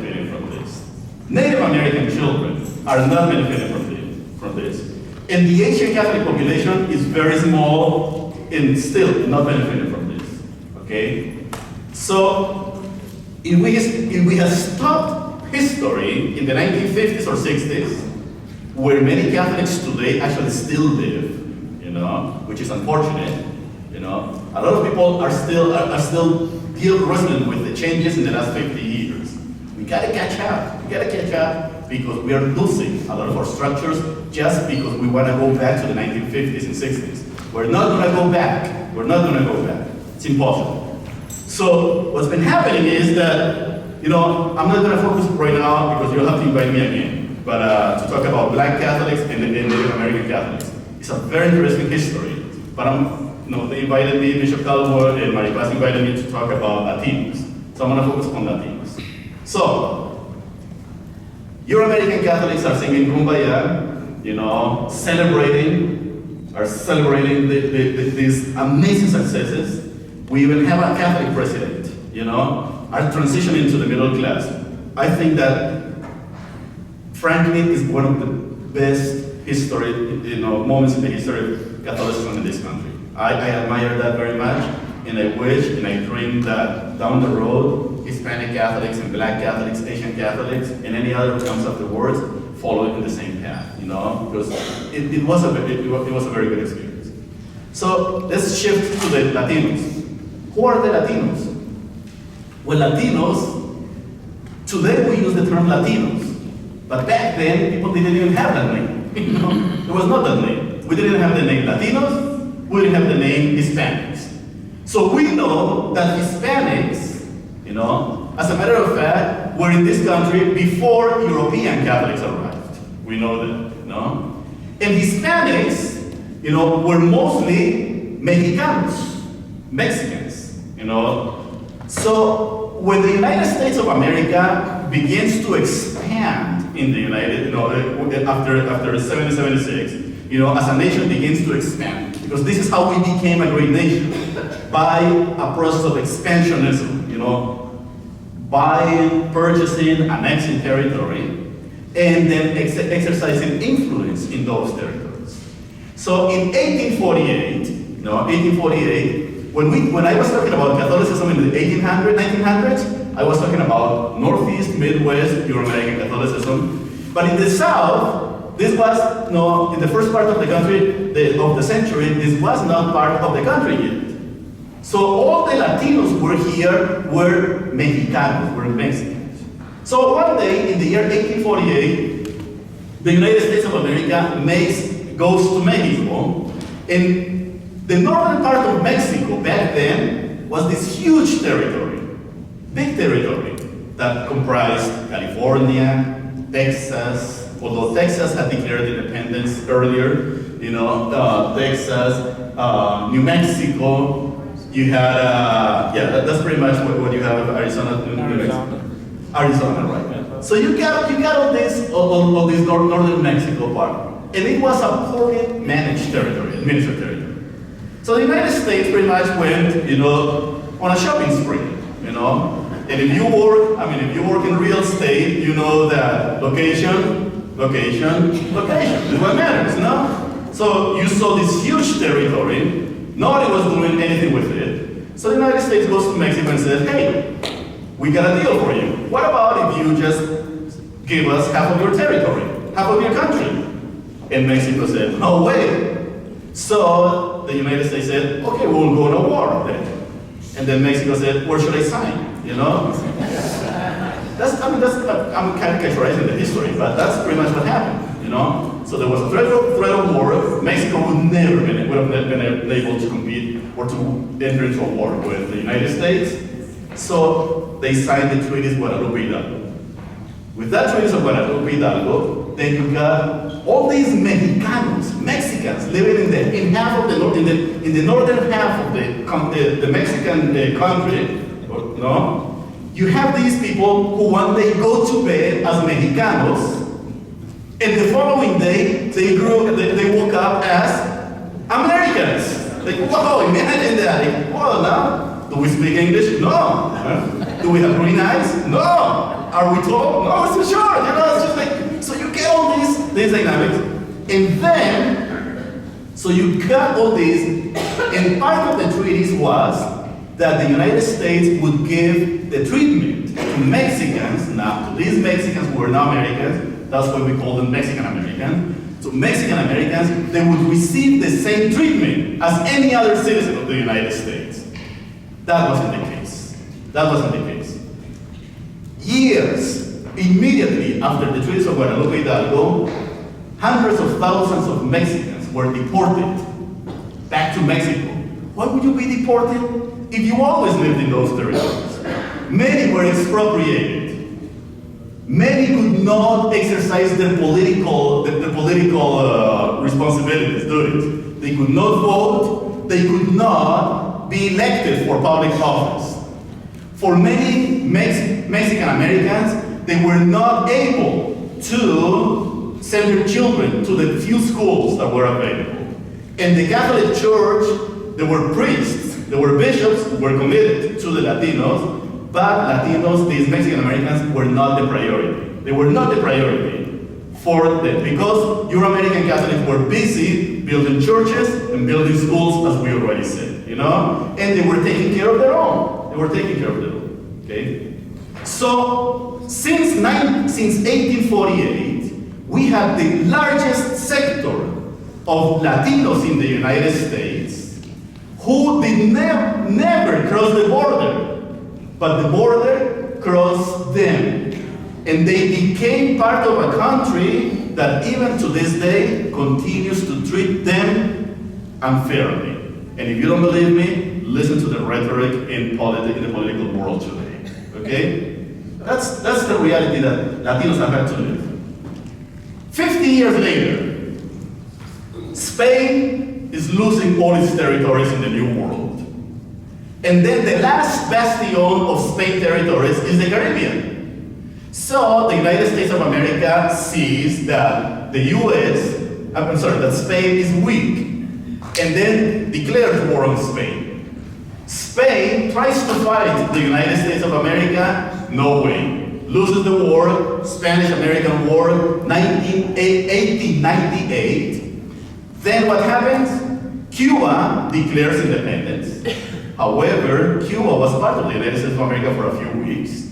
benefiting from this. Native American children are not benefiting from this. And the Asian Catholic population is very small and still not benefiting from this, okay? So, if we have stopped history in the 1950s or 60s, where many Catholics today actually still live, you know, which is unfortunate, you know. A lot of people are still wrestling with the changes in the last 50 years. We gotta catch up. We gotta catch up because we are losing a lot of our structures just because we want to go back to the 1950s and 60s. We're not gonna go back. We're not gonna go back. It's impossible. So what's been happening is that, you know, I'm not gonna focus right now because you'll have to invite me again, but to talk about Black Catholics and Native American Catholics. It's a very interesting history, but they invited me, Bishop Calwood and Maripaz invited me to talk about Latinos. So I'm gonna focus on Latinos. So, your American Catholics are singing Kumbaya, you know, celebrating these amazing successes. We even have a Catholic president, you know, are transitioning to the middle class. I think that, frankly, is one of the best moments in the history of Catholicism in this country. I admire that very much, and I wish and I dream that down the road, Hispanic Catholics and Black Catholics, Asian Catholics, and any other who comes afterwards follow in the same path, you know, because it was a very good experience. So let's shift to the Latinos. Who are the Latinos? Well, Latinos, today we use the term Latinos, but back then people didn't even have that name. You know, there was not that name. We didn't have the name Latinos. We didn't have the name Hispanics. So we know that Hispanics, you know, as a matter of fact, were in this country before European Catholics arrived. We know that, you know? And Hispanics, you know, were mostly Mexicanos, Mexicans, you know? So when the United States of America begins to expand in the after 1776, you know, as a nation begins to expand, because this is how we became a great nation, by a process of expansionism, you know, buying, purchasing, annexing territory, and then exercising influence in those territories. So in 1848, when I was talking about Catholicism in the 1900s, I was talking about Northeast, Midwest, Euro-American Catholicism. But in the South, this was, in the first part of the country, of the century, this was not part of the country yet. So all the Latinos were here were Mexicanos, were Mexicans. So one day in the year 1848, the United States of America goes to Mexico, and the northern part of Mexico back then was this huge territory, big territory, that comprised California, Texas, although Texas had declared independence earlier, you know, Texas, New Mexico, you had, that's pretty much what you have of Arizona, New Mexico. Arizona, right. Yeah. So you got all this northern Mexico part. And it was a poorly managed territory, administered territory. So the United States pretty much went, you know, on a shopping spree, you know. And if you work in real estate, you know that location is what matters, you know? So you saw this huge territory, nobody was doing anything with it. So the United States goes to Mexico and says, hey, we got a deal for you. What about if you just give us half of your territory, half of your country? And Mexico said, no way. So the United States said, okay, we'll go to war then. And then Mexico said, where should I sign? You know? I'm caricaturizing the history, but that's pretty much what happened, you know? So there was a threat of war. Mexico would have never been able to compete or to enter into a war with the United States. So they signed the treaties of Guadalupe Hidalgo. With that treaties of Guadalupe Hidalgo, then you got all these Mexicans living in the northern half of the Mexican country, no? You have these people who one day go to bed as Mexicanos, and the following day they woke up as Americans. Like, wow, imagine that. Well, now, do we speak English? No. Do we have green eyes? No. Are we told? No, it's too short. It's just like, so you get all these dynamics, and then, so you got all these, and part of the treaties was that the United States would give the treatment to Mexicans, now to these Mexicans who are now Americans, that's why we call them Mexican Americans. So Mexican Americans, they would receive the same treatment as any other citizen of the United States. That wasn't the case. That wasn't the case. Years, immediately after the treaties of Guadalupe Hidalgo, hundreds of thousands of Mexicans were deported back to Mexico. Why would you be deported? If you always lived in those territories. Many were expropriated. Many could not exercise their political responsibilities, duties. They could not vote. They could not be elected for public office. For many Mexican Americans, they were not able to send their children to the few schools that were available. In the Catholic Church, there were priests, there were bishops who were committed to the Latinos, but Latinos, these Mexican Americans, were not the priority. They were not the priority for them, because Euro-American Catholics were busy building churches and building schools, as we already said, and they were taking care of their own. They were taking care of their own, okay? So, since 1848, we had the largest sector of Latinos in the United States who did never cross the border, but the border crossed them. And they became part of a country that even to this day continues to treat them unfairly. And if you don't believe me, listen to the rhetoric in the political world today, okay? That's the reality that Latinos have had to live. 50 years later, Spain is losing all its territories in the New World. And then the last bastion of Spain territories is the Caribbean. So the United States of America sees that that Spain is weak, and then declares war on Spain. Spain tries to fight the United States of America, no way. Loses the war, Spanish-American War, 1898. Then what happens? Cuba declares independence. However, Cuba was part of the United States of America for a few weeks.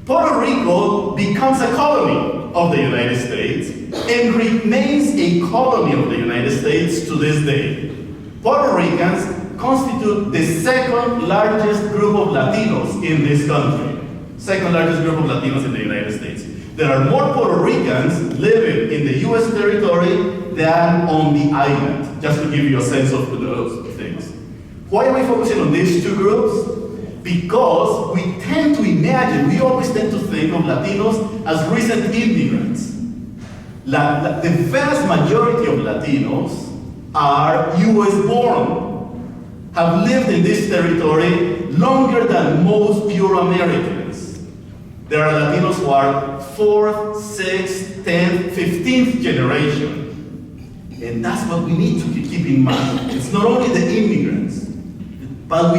Puerto Rico becomes a colony of the United States and remains a colony of the United States to this day. Puerto Ricans constitute the second largest group of Latinos in this country. Second largest group of Latinos in the United States. There are more Puerto Ricans living in the US territory than on the island, just to give you a sense of those things. Why are we focusing on these two groups? Because we tend to imagine, we always tend to think of Latinos as recent immigrants. The vast majority of Latinos are US born, have lived in this territory longer than most pure Americans. There are Latinos who are 4th, 6th, 10th, 15th generation. And that's what we need to keep in mind. It's not only the immigrants, but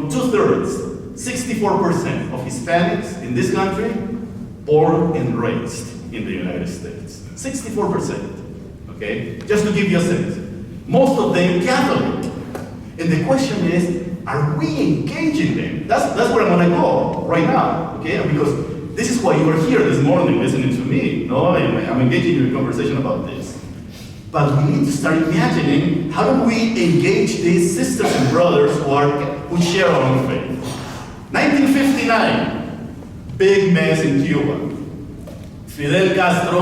two-thirds, 64% of Hispanics in this country, born and raised in the United States. 64%, okay? Just to give you a sense. Most of them Catholic. And the question is, are we engaging them? That's where I'm gonna go right now, okay? Because this is why you are here this morning listening to me, no? I'm engaging in a conversation about this. But we need to start imagining, how do we engage these sisters and brothers who share our own faith? 1959, big mess in Cuba. Fidel Castro,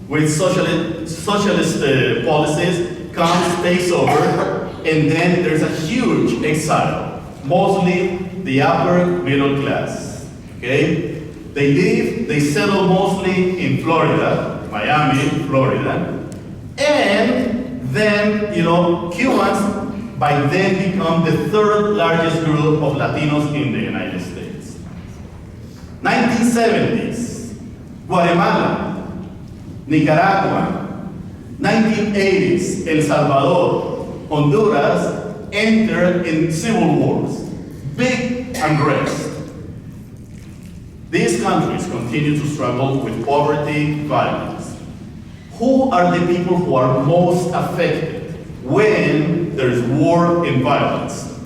with socialist policies, comes, takes over, and then there's a huge exile, mostly the upper middle class, okay? They leave, they settle mostly in Florida, Miami, Florida, and then, Cubans by then become the third largest group of Latinos in the United States. 1970s, Guatemala, Nicaragua. 1980s, El Salvador, Honduras entered in civil wars, big unrest. These countries continue to struggle with poverty, violence. Who are the people who are most affected when there is war and violence?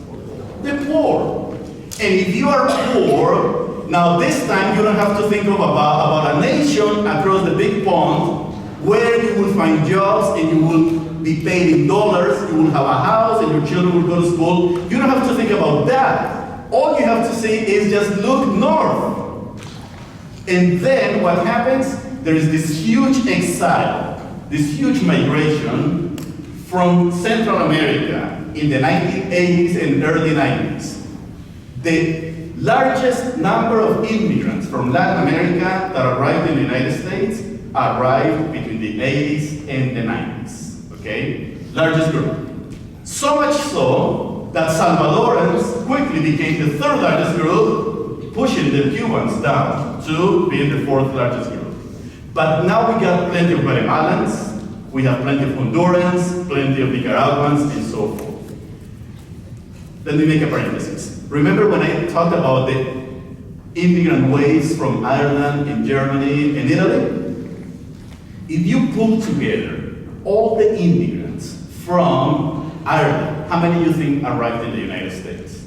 The poor. And if you are poor, now this time you don't have to think about a nation across the big pond where you will find jobs and you will be paid in dollars, you will have a house and your children will go to school. You don't have to think about that. All you have to see is just look north. And then what happens? There is this huge exile, this huge migration from Central America in the 1980s and early 90s. The largest number of immigrants from Latin America that arrived in the United States arrived between the 80s and the 90s, okay? Largest group. So much so that Salvadorans quickly became the third largest group, pushing the Cubans down to being the fourth largest group. But now we got plenty of Guatemalans, we have plenty of Hondurans, plenty of Nicaraguans, and so forth. Let me make a parenthesis. Remember when I talked about the immigrant waves from Ireland and Germany and Italy? If you pull together all the immigrants from Ireland, how many do you think arrived in the United States?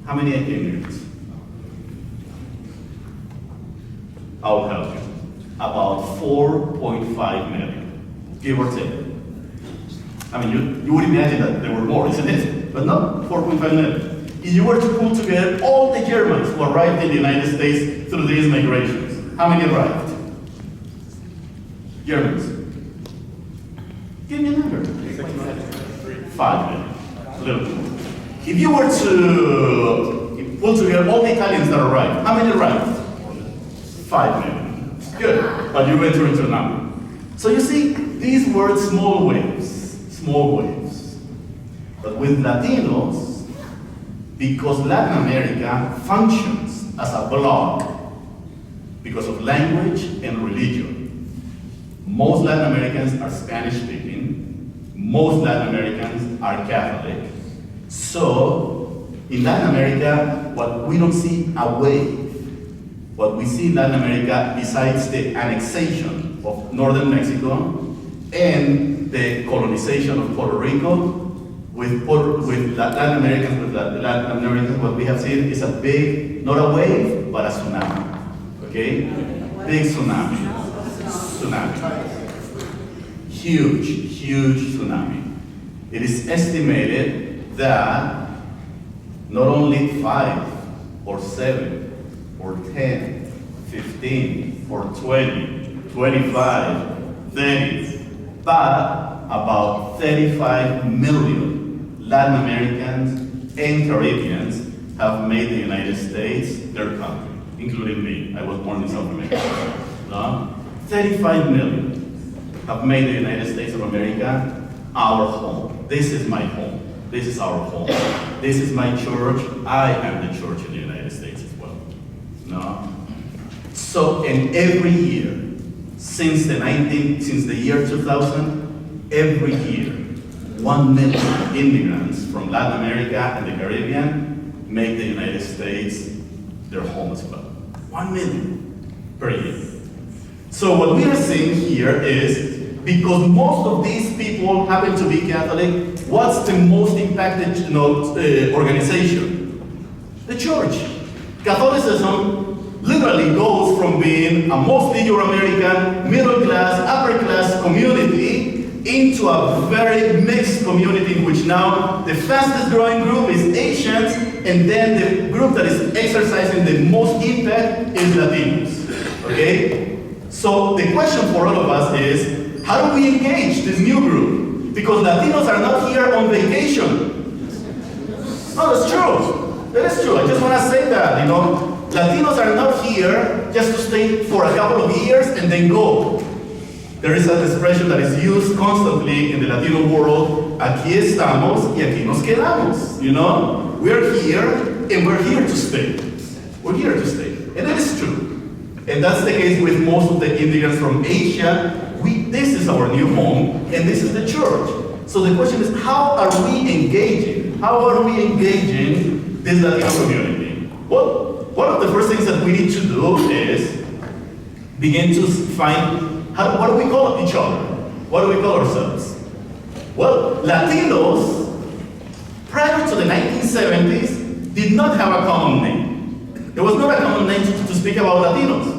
How many immigrants? I'll help you. About 4.5 million, give or take. I mean, you would imagine that there were more, isn't it? But no, 4.5 million. If you were to pull together all the Germans who arrived in the United States through these migrations, how many arrived? Germans. Give me a number. 5 million. A little bit. If you were to pull together all the Italians that arrived, how many arrived? 5 million. Good. But you went through into a number. So you see, these were small waves. Small waves. But with Latinos, because Latin America functions as a bloc because of language and religion. Most Latin Americans are Spanish speaking, most Latin Americans are Catholic. So in Latin America, what we don't see a wave. What we see in Latin America, besides the annexation of northern Mexico and the colonization of Puerto Rico, with Latin Americans, what we have seen is a big, not a wave, but a tsunami. Okay? Big tsunami. Huge, huge tsunami. It is estimated that not only 5 or 7 or 10, 15 or 20, 25, 30, but about 35 million Latin Americans and Caribbeans have made the United States their country, including me. I was born in South America. No? 35 million have made the United States of America our home. This is my home. This is our home. This is my church. I am the church in the United States as well. No? So, and every year, since the year 2000, every year, 1 million immigrants from Latin America and the Caribbean make the United States their home as well. 1 million per year. So what we are seeing here is, because most of these people happen to be Catholic, what's the most impacted organization? The church. Catholicism literally goes from being a mostly Euro-American, middle class, upper class community into a very mixed community in which now the fastest growing group is Asians, and then the group that is exercising the most impact is Latinos. Okay? So the question for all of us is, how do we engage this new group? Because Latinos are not here on vacation. No, that's true. That is true. I just want to say that, you know. Latinos are not here just to stay for a couple of years and then go. There is an expression that is used constantly in the Latino world, aquí estamos y aquí nos quedamos, you know? We're here and we're here to stay. We're here to stay. And that is true. And that's the case with most of the immigrants from Asia. This is our new home and this is the church. So the question is, how are we engaging How are we engaging this Latino community? Well, one of the first things that we need to do is begin to find, what do we call each other? What do we call ourselves? Well, Latinos, prior to the 1970s, did not have a common name. There was not a common name to speak about Latinos.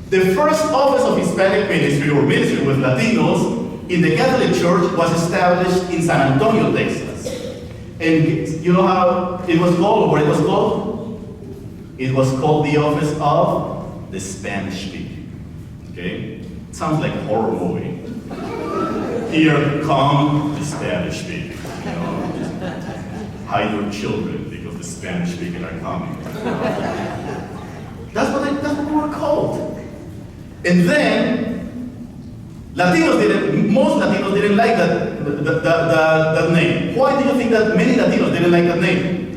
The first office of Hispanic ministry or ministry with Latinos in the Catholic Church was established in San Antonio, Texas. And you know how it was called, or what it was called? It was called the Office of the Spanish Speaking. Okay? It sounds like a horror movie. Here come the Spanish speaking. You know, just hide your children because the Spanish speaking are coming. That's what we were called. And then most Latinos didn't like that name. Why do you think that many Latinos didn't like that name?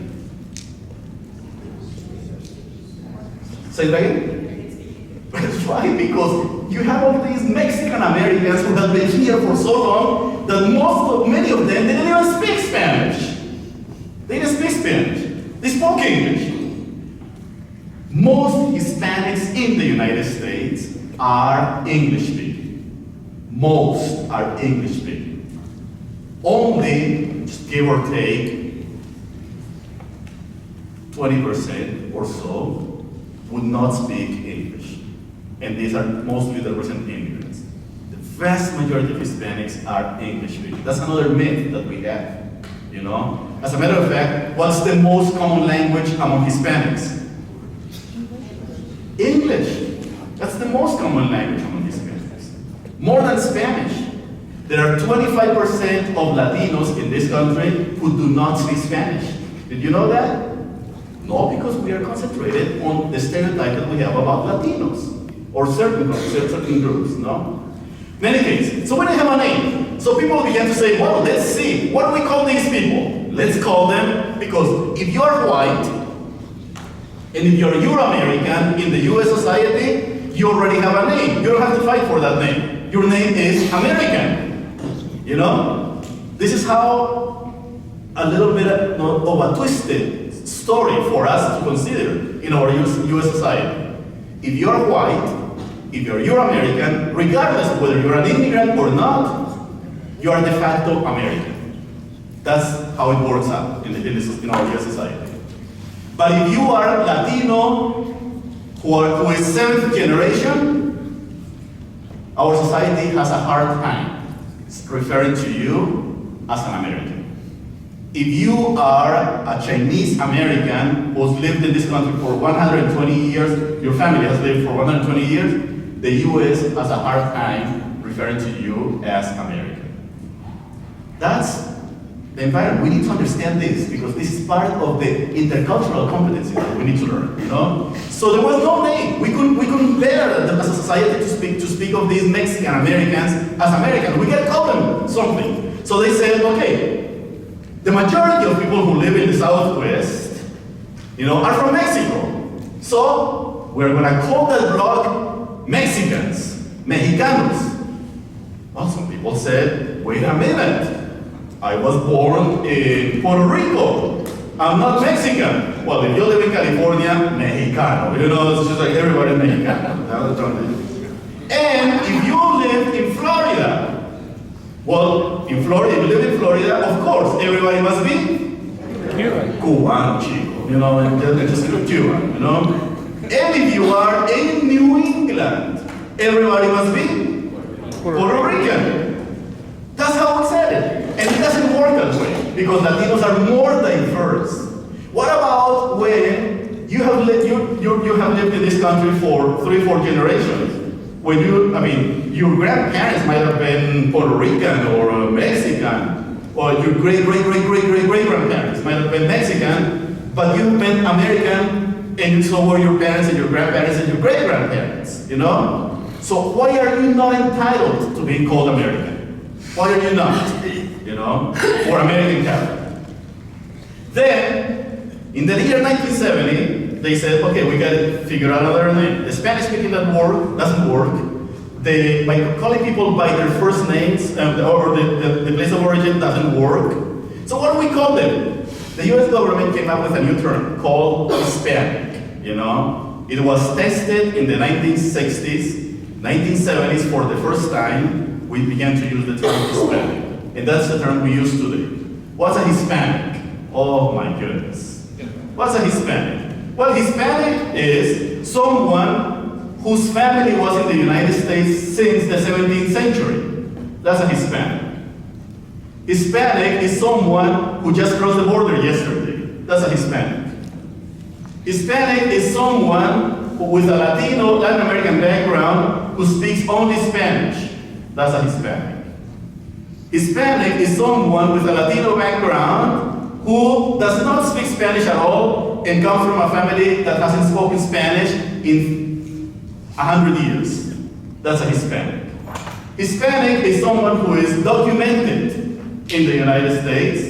Say it again? That's right, because you have all these Mexican Americans who have been here for so long that many of them didn't even speak Spanish. They didn't speak Spanish. They spoke English. Most Hispanics in the United States are English speaking. Most are English speaking. Only, just give or take, 20% or so would not speak English. And these are mostly the recent immigrants. The vast majority of Hispanics are English speaking. That's another myth that we have, you know? As a matter of fact, what's the most common language among Hispanics? English. That's the most common language among Hispanics. More than Spanish. There are 25% of Latinos in this country who do not speak Spanish. Did you know that? No, because we are concentrated on the stereotype that we have about Latinos. Or certain groups, no? In any case, so we didn't have a name. So people began to say, well, let's see, what do we call these people? Let's call them, because if you're white, and if you're Euro-American in the US society, you already have a name. You don't have to fight for that name. Your name is American. You know? This is how a little bit of a twisted story for us to consider in our US society. If you're white, if you're Euro-American, regardless of whether you're an immigrant or not, you are de facto American. That's how it works out in our US society. But if you are Latino, who is seventh generation, our society has a hard time referring to you as an American. If you are a Chinese American who's lived in this country for 120 years, your family has lived for 120 years, the US has a hard time referring to you as American. That's the environment. We need to understand this because this is part of the intercultural competency that we need to learn, you know? So there was no name. We couldn't bear as a society to speak of these Mexican Americans as Americans. We gotta call them something. So they said, okay, the majority of people who live in the Southwest, you know, are from Mexico. So we're gonna call that block Mexicans, Mexicanos. Well, some people said, wait a minute. I was born in Puerto Rico. I'm not Mexican. Well, if you live in California, Mexicano. You know, it's just like everybody Mexicano. And if you live in Florida, well, in Florida, if you live in Florida, of course, everybody must be Cuban. Cubano, chico. You know, and just Cuban, you know? And if you are in New England, everybody must be Puerto Rican. That's how we said it. And it doesn't work that way, because Latinos are more diverse. What about when you have lived in this country for 3-4 generations? When your grandparents might have been Puerto Rican or Mexican, or your great-great-great-great-great-grandparents might have been Mexican, but you've been American, and so were your parents and your grandparents and your great-grandparents, you know? So why are you not entitled to being called American? Why are you not, you know, or American Catholic? Then, in the year 1970, they said, okay, we got to figure out another name. The Spanish speaking doesn't work. By calling people by their first names or the place of origin doesn't work. So what do we call them? The US government came up with a new term called Hispanic, you know? It was tested in the 1960s, 1970s for the first time, we began to use the term Hispanic. And that's the term we use today. What's a Hispanic? Oh my goodness. What's a Hispanic? Well, Hispanic is someone whose family was in the United States since the 17th century. That's a Hispanic. Hispanic is someone who just crossed the border yesterday. That's a Hispanic. Hispanic is someone with a Latino, Latin American background who speaks only Spanish. That's a Hispanic. Hispanic is someone with a Latino background who does not speak Spanish at all and comes from a family that hasn't spoken Spanish in 100 years. That's a Hispanic. Hispanic is someone who is documented in the United States,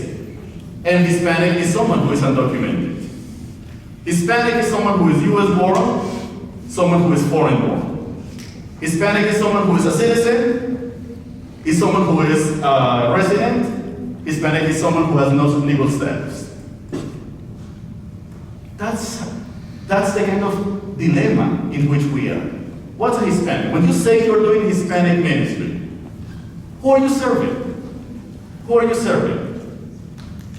and Hispanic is someone who is undocumented. Hispanic is someone who is US born, someone who is foreign born. Hispanic is someone who is a citizen, is someone who is a resident. Hispanic is someone who has no legal status. That's the kind of dilemma in which we are. What's a Hispanic? When you say you're doing Hispanic ministry, who are you serving? Who are you serving?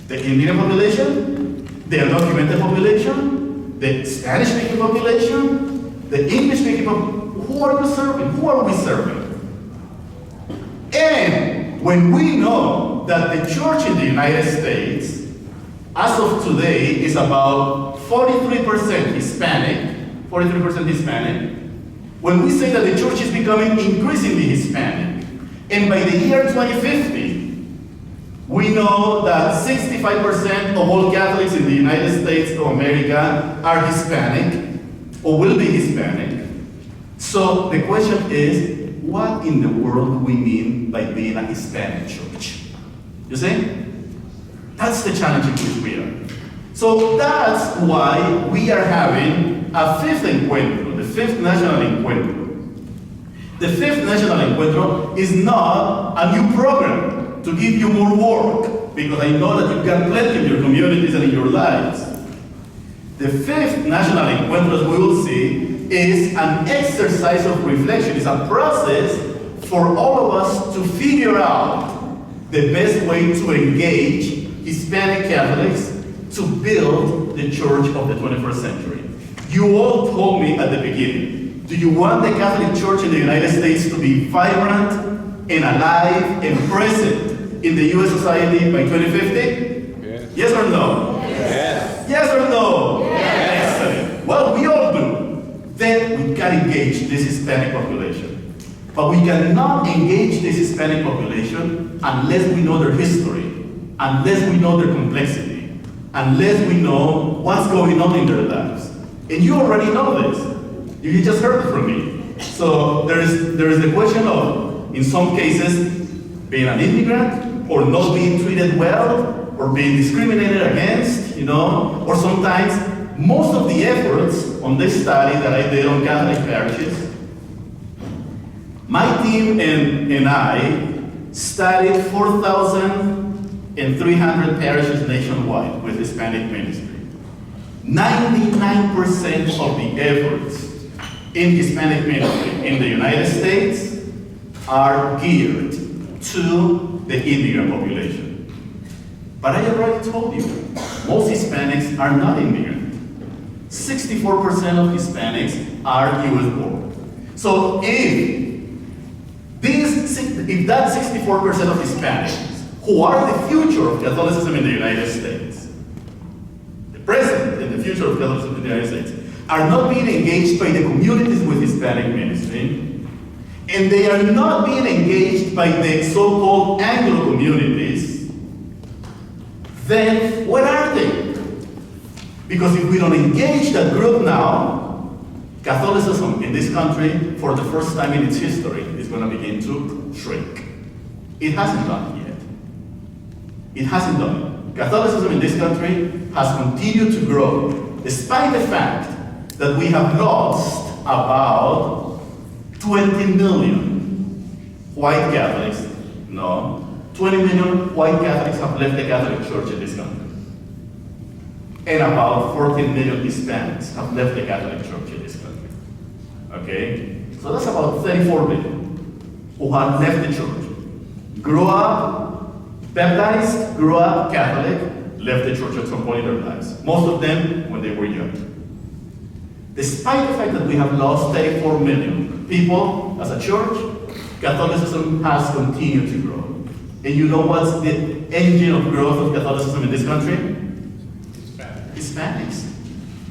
The Indian population? The undocumented population? The Spanish-speaking population? The English-speaking population? Who are you serving? Who are we serving? And when we know that the church in the United States, as of today, is about 43% Hispanic, 43% Hispanic, when we say that the church is becoming increasingly Hispanic, and by the year 2050, we know that 65% of all Catholics in the United States of America are Hispanic, or will be Hispanic. So the question is, what in the world do we mean by being a Hispanic church? You see? That's the challenge in which we are. So that's why we are having a fifth encuentro, the Fifth National Encuentro. The Fifth National Encuentro is not a new program to give you more work, because I know that you've got plenty in your communities and in your lives. The Fifth National Encuentro, as we will see, is an exercise of reflection. It's a process for all of us to figure out the best way to engage Hispanic Catholics to build the church of the 21st century. You all told me at the beginning, do you want the Catholic Church in the United States to be vibrant and alive and present in the US society by 2050? Yes. Yes or no? Yes. Yes or no? Yes. Excellent. Well, we all do. Then we can engage this Hispanic population. But we cannot engage this Hispanic population unless we know their history, unless we know their complexity, unless we know what's going on in their lives. And you already know this. You just heard it from me. So there is the question of, in some cases, being an immigrant, or not being treated well, or being discriminated against, you know, or sometimes most of the efforts on this study that I did on Catholic parishes, my team and I studied 4,300 parishes nationwide with Hispanic ministry. 99% of the efforts in Hispanic ministry in the United States are geared to the immigrant population. But I already told you, most Hispanics are not immigrant. 64% of Hispanics are US born. So if that 64% of Hispanics, who are the future of Catholicism in the United States, the present and the future of Catholicism in the United States, are not being engaged by the communities with Hispanic ministry, and they are not being engaged by the so-called Anglo communities, then what are they? Because if we don't engage that group now, Catholicism in this country, for the first time in its history, is going to begin to shrink. It hasn't done yet. It hasn't done. Catholicism in this country has continued to grow, despite the fact that we have lost about 20 million white Catholics, 20 million white Catholics have left the Catholic Church in this country. And about 14 million Hispanics have left the Catholic Church in this country. Okay? So that's about 34 million who have left the church. Grew up baptized, grew up Catholic, left the church at some point in their lives. Most of them when they were young. Despite the fact that we have lost 34 million people as a church, Catholicism has continued to grow. And you know what's the engine of growth of Catholicism in this country? Hispanics.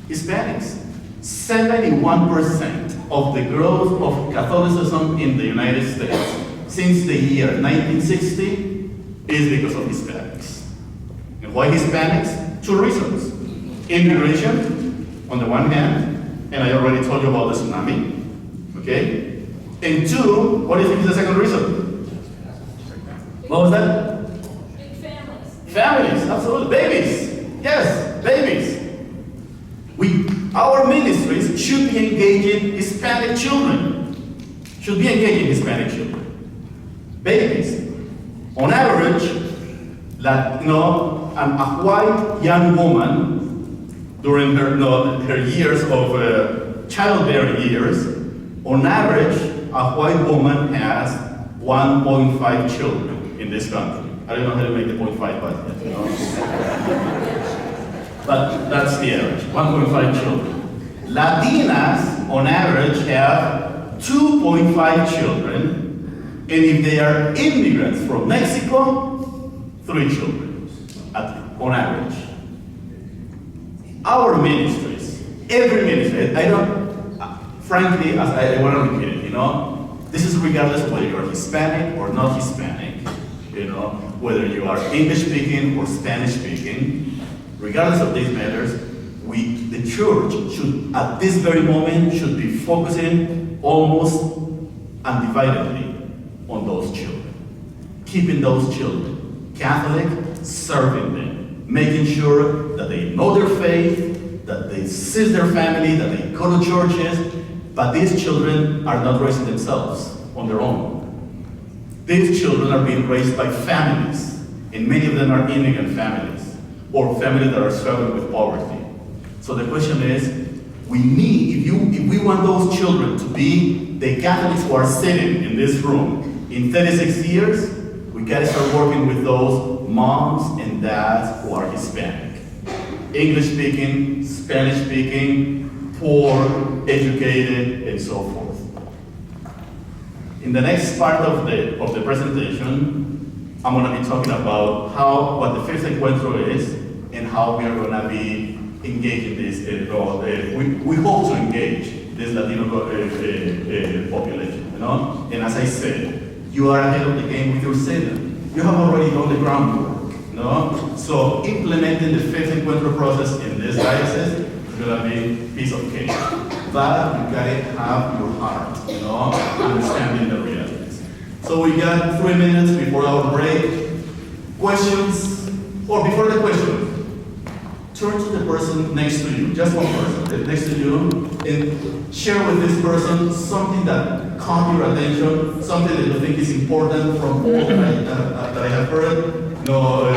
Hispanics. 71% of the growth of Catholicism in the United States since the year 1960 is because of Hispanics. And why Hispanics? Two reasons. Immigration, on the one hand, and I already told you about the tsunami, okay? And two, what do you think is the second reason? What was that? Big families. Families, absolutely. Babies. Yes, babies. Our ministries should be engaging Hispanic children. Should be engaging Hispanic children. Babies. On average, a white young woman during her years of childbearing years, on average, a white woman has 1.5 children in this country. I don't know how to make the 0.5, but but that's the average, 1.5 children. Latinas, on average, have 2.5 children, and if they are immigrants from Mexico, 3 children, on average. Our ministries, every ministry, frankly, as I want to repeat it, this is regardless of whether you're Hispanic or not Hispanic, whether you are English speaking or Spanish speaking. Regardless of these matters, the church should, at this very moment, should be focusing almost undividedly on those children. Keeping those children Catholic, serving them, making sure that they know their faith, that they assist their family, that they go to churches, but these children are not raising themselves on their own. These children are being raised by families, and many of them are immigrant families, or families that are struggling with poverty. So the question is, if we want those children to be the Catholics who are sitting in this room in 36 years, we gotta start working with those moms and dads who are Hispanic. English speaking, Spanish speaking, poor, educated, and so forth. In the next part of the presentation, I'm gonna be talking about what the Fifth Encuentro is, and how we are going to be engaging this, we hope to engage this Latino population, And as I said, you are ahead of the game with your synod. You have already done the groundwork, So implementing the Fifth Encuentro process in this diocese is going to be a piece of cake. But you got to have your heart, understanding the realities. So we got 3 minutes before our break. Questions? Or before the question, turn to the person next to you, just one person next to you, and share with this person something that caught your attention, something that you think is important from all that I have heard, or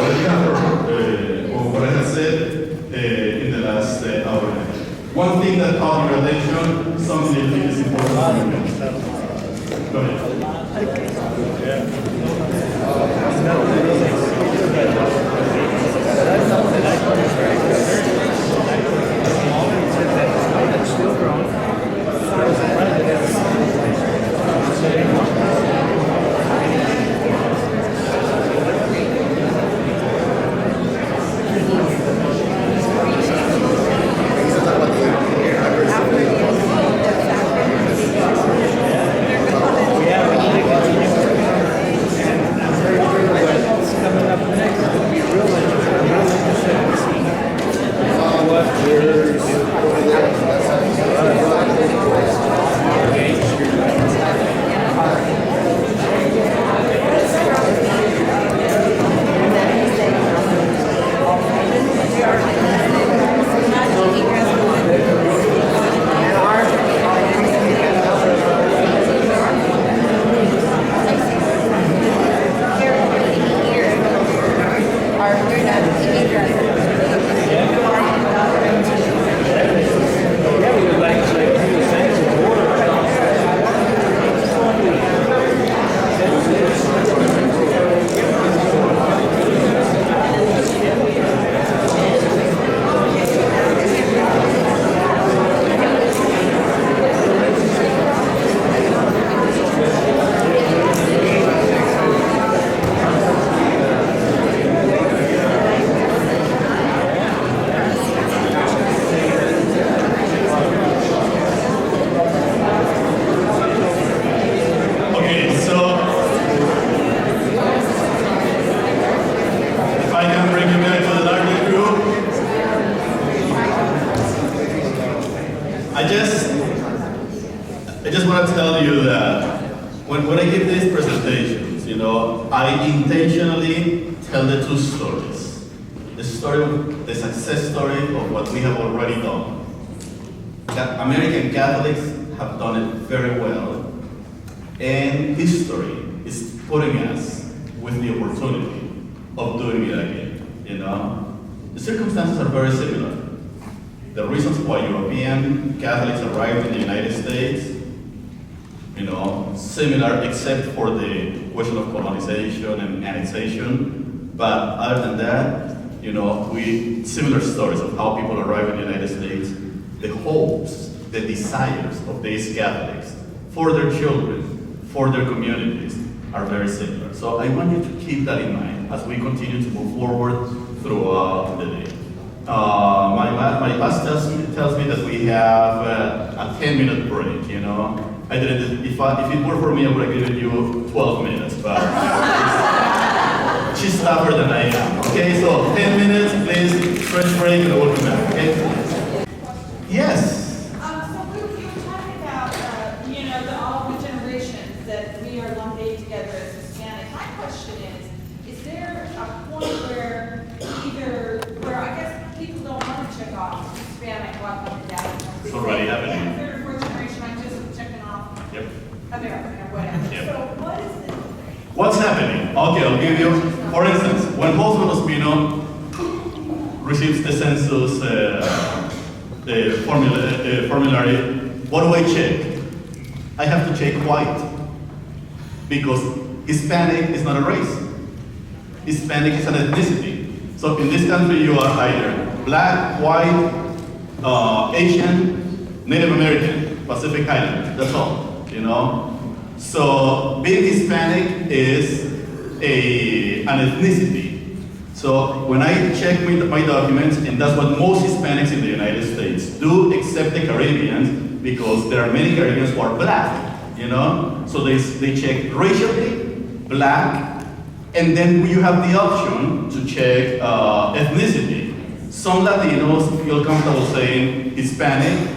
what I have said in the last hour. One thing that caught your attention, something that you think is important. Go ahead. I just want to tell you that when I give these presentations, I intentionally tell the two stories. The story of the success story of what we have already done. That American Catholics have done it very well, and history is putting us with the opportunity of doing it again. The circumstances are very similar. The reasons why European Catholics arrived in the United States, similar except for the question of colonization and annexation. But other than that, similar stories of how people arrive in the United States, the hopes, the desires of these Catholics for their children, for their communities, are very similar. So I want you to keep that in mind as we continue to move forward throughout the day. My boss tells me that we have a 10-minute break, I didn't, if it were for me, I would have given you 12 minutes, but she's tougher than I am, okay? So 10 minutes, please, fresh break, and we'll come back, okay? Yes? So we were talking about, all the generations that we are lumping together as Hispanic. My question is there a point where I guess people don't want to check off Hispanic, what the dad? It's already happening. Yeah, third or fourth generation, I'm just checking off American or whatever. Yep. So what is this? What's happening? Okay, I'll give you, for instance, when Hosffman Ospino receives the census formulary, what do I check? I have to check white, because Hispanic is not a race. Hispanic is an ethnicity. So in this country, you are either black, white, Asian, Native American, Pacific Islander. That's all. So being Hispanic is an ethnicity. So when I check my documents, and that's what most Hispanics in the United States do, except the Caribbeans, because there are many Caribbeans who are black, So they check racially, black, and then you have the option to check ethnicity. Some Latinos feel comfortable saying Hispanic.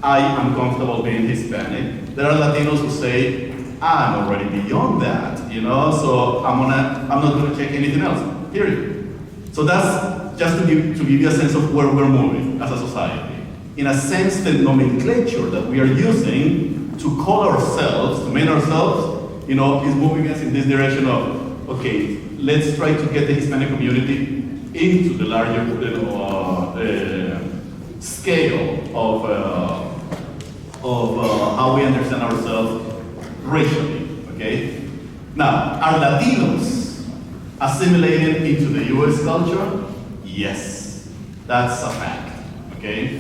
I am comfortable being Hispanic. There are Latinos who say, I'm already beyond that, so I'm not gonna check anything else, period. So that's just to give you a sense of where we're moving as a society. In a sense, the nomenclature that we are using to call ourselves, to name ourselves, is moving us in this direction of, okay, let's try to get the Hispanic community into the larger scale of how we understand ourselves racially, okay? Now, are Latinos assimilating into the US culture? Yes, that's a fact, okay?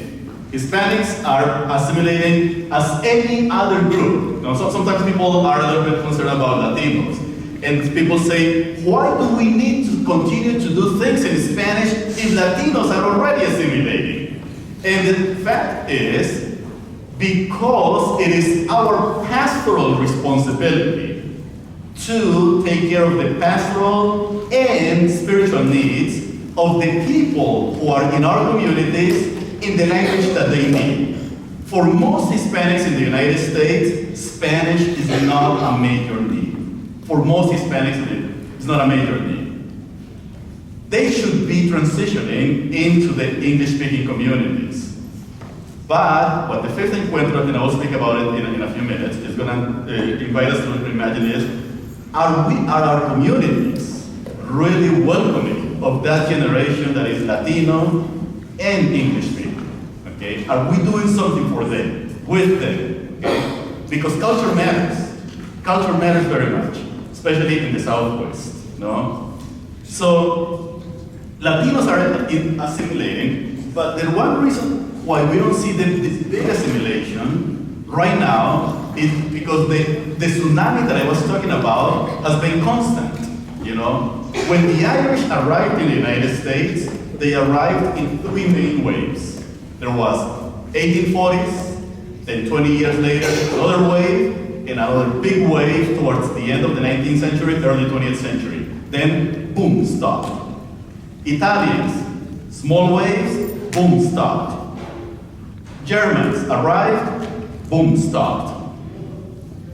Hispanics are assimilating as any other group. So sometimes people are a little bit concerned about Latinos. And people say, why do we need to continue to do things in Spanish if Latinos are already assimilating? And the fact is, because it is our pastoral responsibility to take care of the pastoral and spiritual needs of the people who are in our communities in the language that they need. For most Hispanics in the United States, Spanish is not a major need. For most Hispanics, it's not a major need. They should be transitioning into the English-speaking communities. But what the Fifth Encuentro, and I will speak about it in a few minutes, is going to invite us to imagine is, are our communities really welcoming of that generation that is Latino and English speaking? Okay, are we doing something for them, with them? Okay, because culture matters. Culture matters very much, especially in the Southwest. So Latinos are assimilating, but the one reason why we don't see this big assimilation right now is because the tsunami that I was talking about has been constant, When the Irish arrived in the United States, they arrived in three main waves. There was 1840s, then 20 years later, another wave, and another big wave towards the end of the 19th century, early 20th century. Then, boom, stopped. Italians, small waves, boom, stopped. Germans arrived, boom, stopped.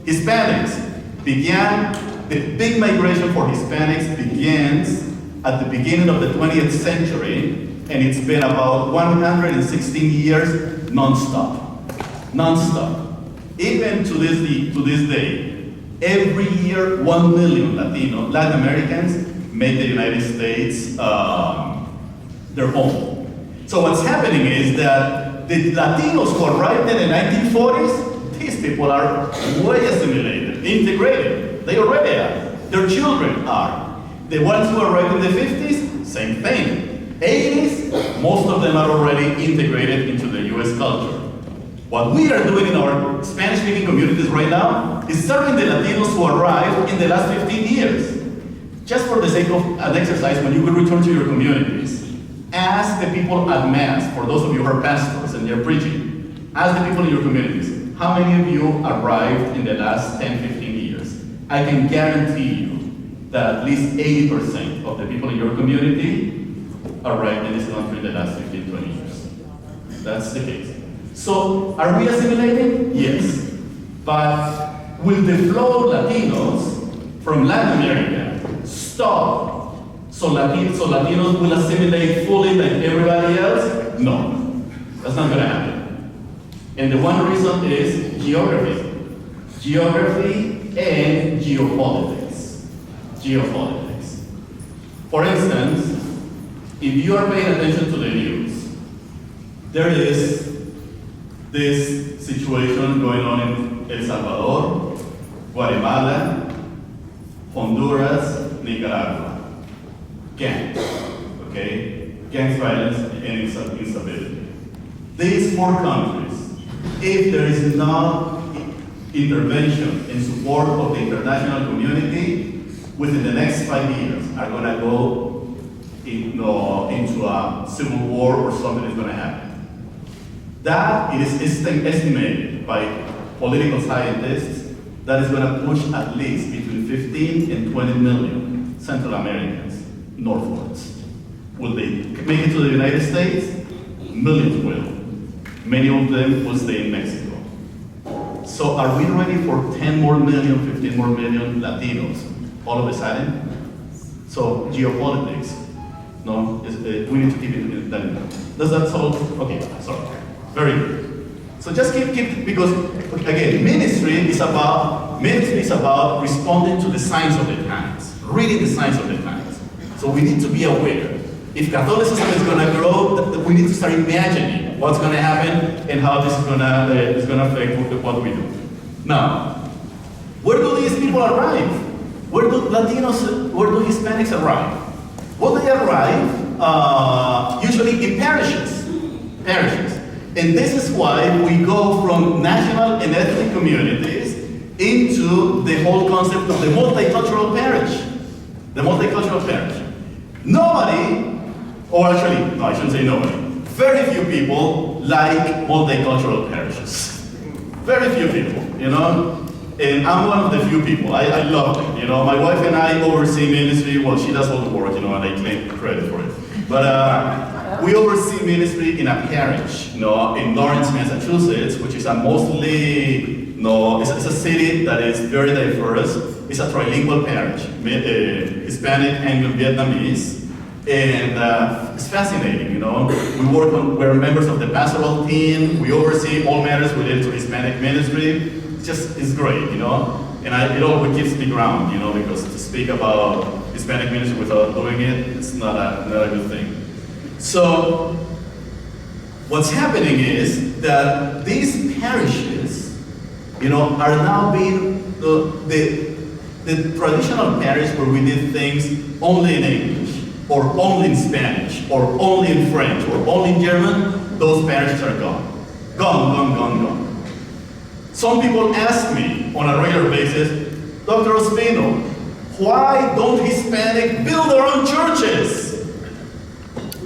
Hispanics began, the big migration for Hispanics begins at the beginning of the 20th century, and it's been about 116 years non-stop. Non-stop. Even to this day, every year 1 million Latin Americans make the United States their home. So what's happening is that the Latinos who arrived in the 1940s, these people are way assimilated, integrated. They already are. Their children are. The ones who arrived in the 50s, same thing. 80s, most of them are already integrated into the US culture. What we are doing in our Spanish-speaking communities right now is serving the Latinos who arrived in the last 15 years. Just for the sake of an exercise, when you will return to your communities, ask the people at Mass, for those of you who are pastors and you're preaching, ask the people in your communities, how many of you arrived in the last 10, 15 years? I can guarantee you that at least 80% of the people in your community arrived in this country in the last 15, 20 years. That's the case. So, are we assimilating? Yes. But will the flow of Latinos from Latin America stop so Latinos will assimilate fully like everybody else? No. That's not going to happen. And the one reason is geography. Geography and geopolitics. Geopolitics. For instance, if you are paying attention to the news, there is this situation going on in El Salvador, Guatemala, Honduras, Nicaragua. Gangs, okay? Gangs violence and instability. These 4 countries, if there is no intervention in support of the international community, within the next 5 years are going to go into a civil war or something is going to happen. That it is estimated by political scientists that is going to push at least between 15 and 20 million Central Americans northwards. Will they make it to the United States? Millions will. Many of them will stay in Mexico. So are we ready for 10 more million, 15 more million Latinos all of a sudden? So geopolitics, no, we need to keep it in that. Does that solve? Okay, sorry. Very good. So just keep because again, ministry is about responding to the signs of the times, reading the signs of the times. So we need to be aware. If Catholicism is going to grow, we need to start imagining what's going to happen and how this is going to affect what we do. Now, where do these people arrive? Where do Hispanics arrive? Well, they arrive usually in parishes. And this is why we go from national and ethnic communities into the whole concept of the multicultural parish. The multicultural parish. Nobody, or actually, no, I shouldn't say nobody, very few people like multicultural parishes. Very few people, you know? And I'm one of the few people. I love it, you know? My wife and I oversee ministry. Well, she does all the work, you know, and I claim credit for it. But we oversee ministry in a parish, you know, in Lawrence, Massachusetts, which is a mostly, it's a city that is very diverse. It's a trilingual parish, Hispanic, Anglo, Vietnamese, and it's fascinating, you know. We're members of the pastoral team. We oversee all matters related to Hispanic ministry. It's great, you know. And it always keeps me grounded, you know, because to speak about Hispanic ministry without doing it, it's not a good thing. So, what's happening is that these parishes, you know, are now being the traditional parish where we did things only in English, or only in Spanish, or only in French, or only in German, those parishes are gone. Gone. Some people ask me on a regular basis, Dr. Ospino, why don't Hispanic build their own churches?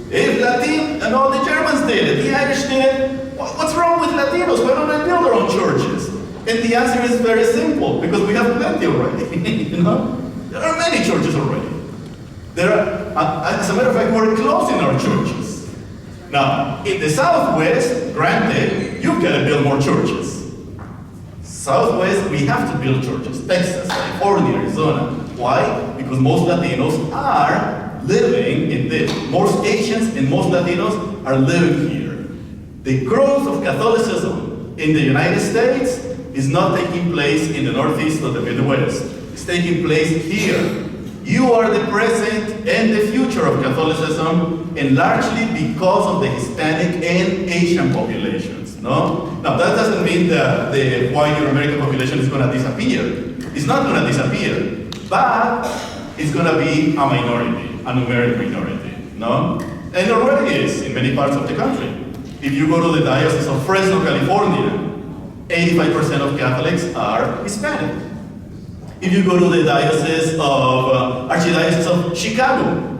If the Germans did it, the Irish did it, what's wrong with Latinos? Why don't they build their own churches? And the answer is very simple, because we have plenty already, you know? There are many churches already. As a matter of fact, we're closing our churches. Now, in the Southwest, granted, we've got to build more churches. Southwest, we have to build churches. Texas, California, Arizona. Why? Because most Latinos are living in this. Most Asians and most Latinos are living here. The growth of Catholicism in the United States is not taking place in the Northeast or the Midwest. It's taking place here. You are the present and the future of Catholicism, and largely because of the Hispanic and Asian populations, no? Now, that doesn't mean that the white Euro-American population is going to disappear. It's not going to disappear, but it's going to be a minority, a numeric minority, no? And it already is in many parts of the country. If you go to the Diocese of Fresno, California, 85% of Catholics are Hispanic. If you go to the Diocese of, Archdiocese of Chicago,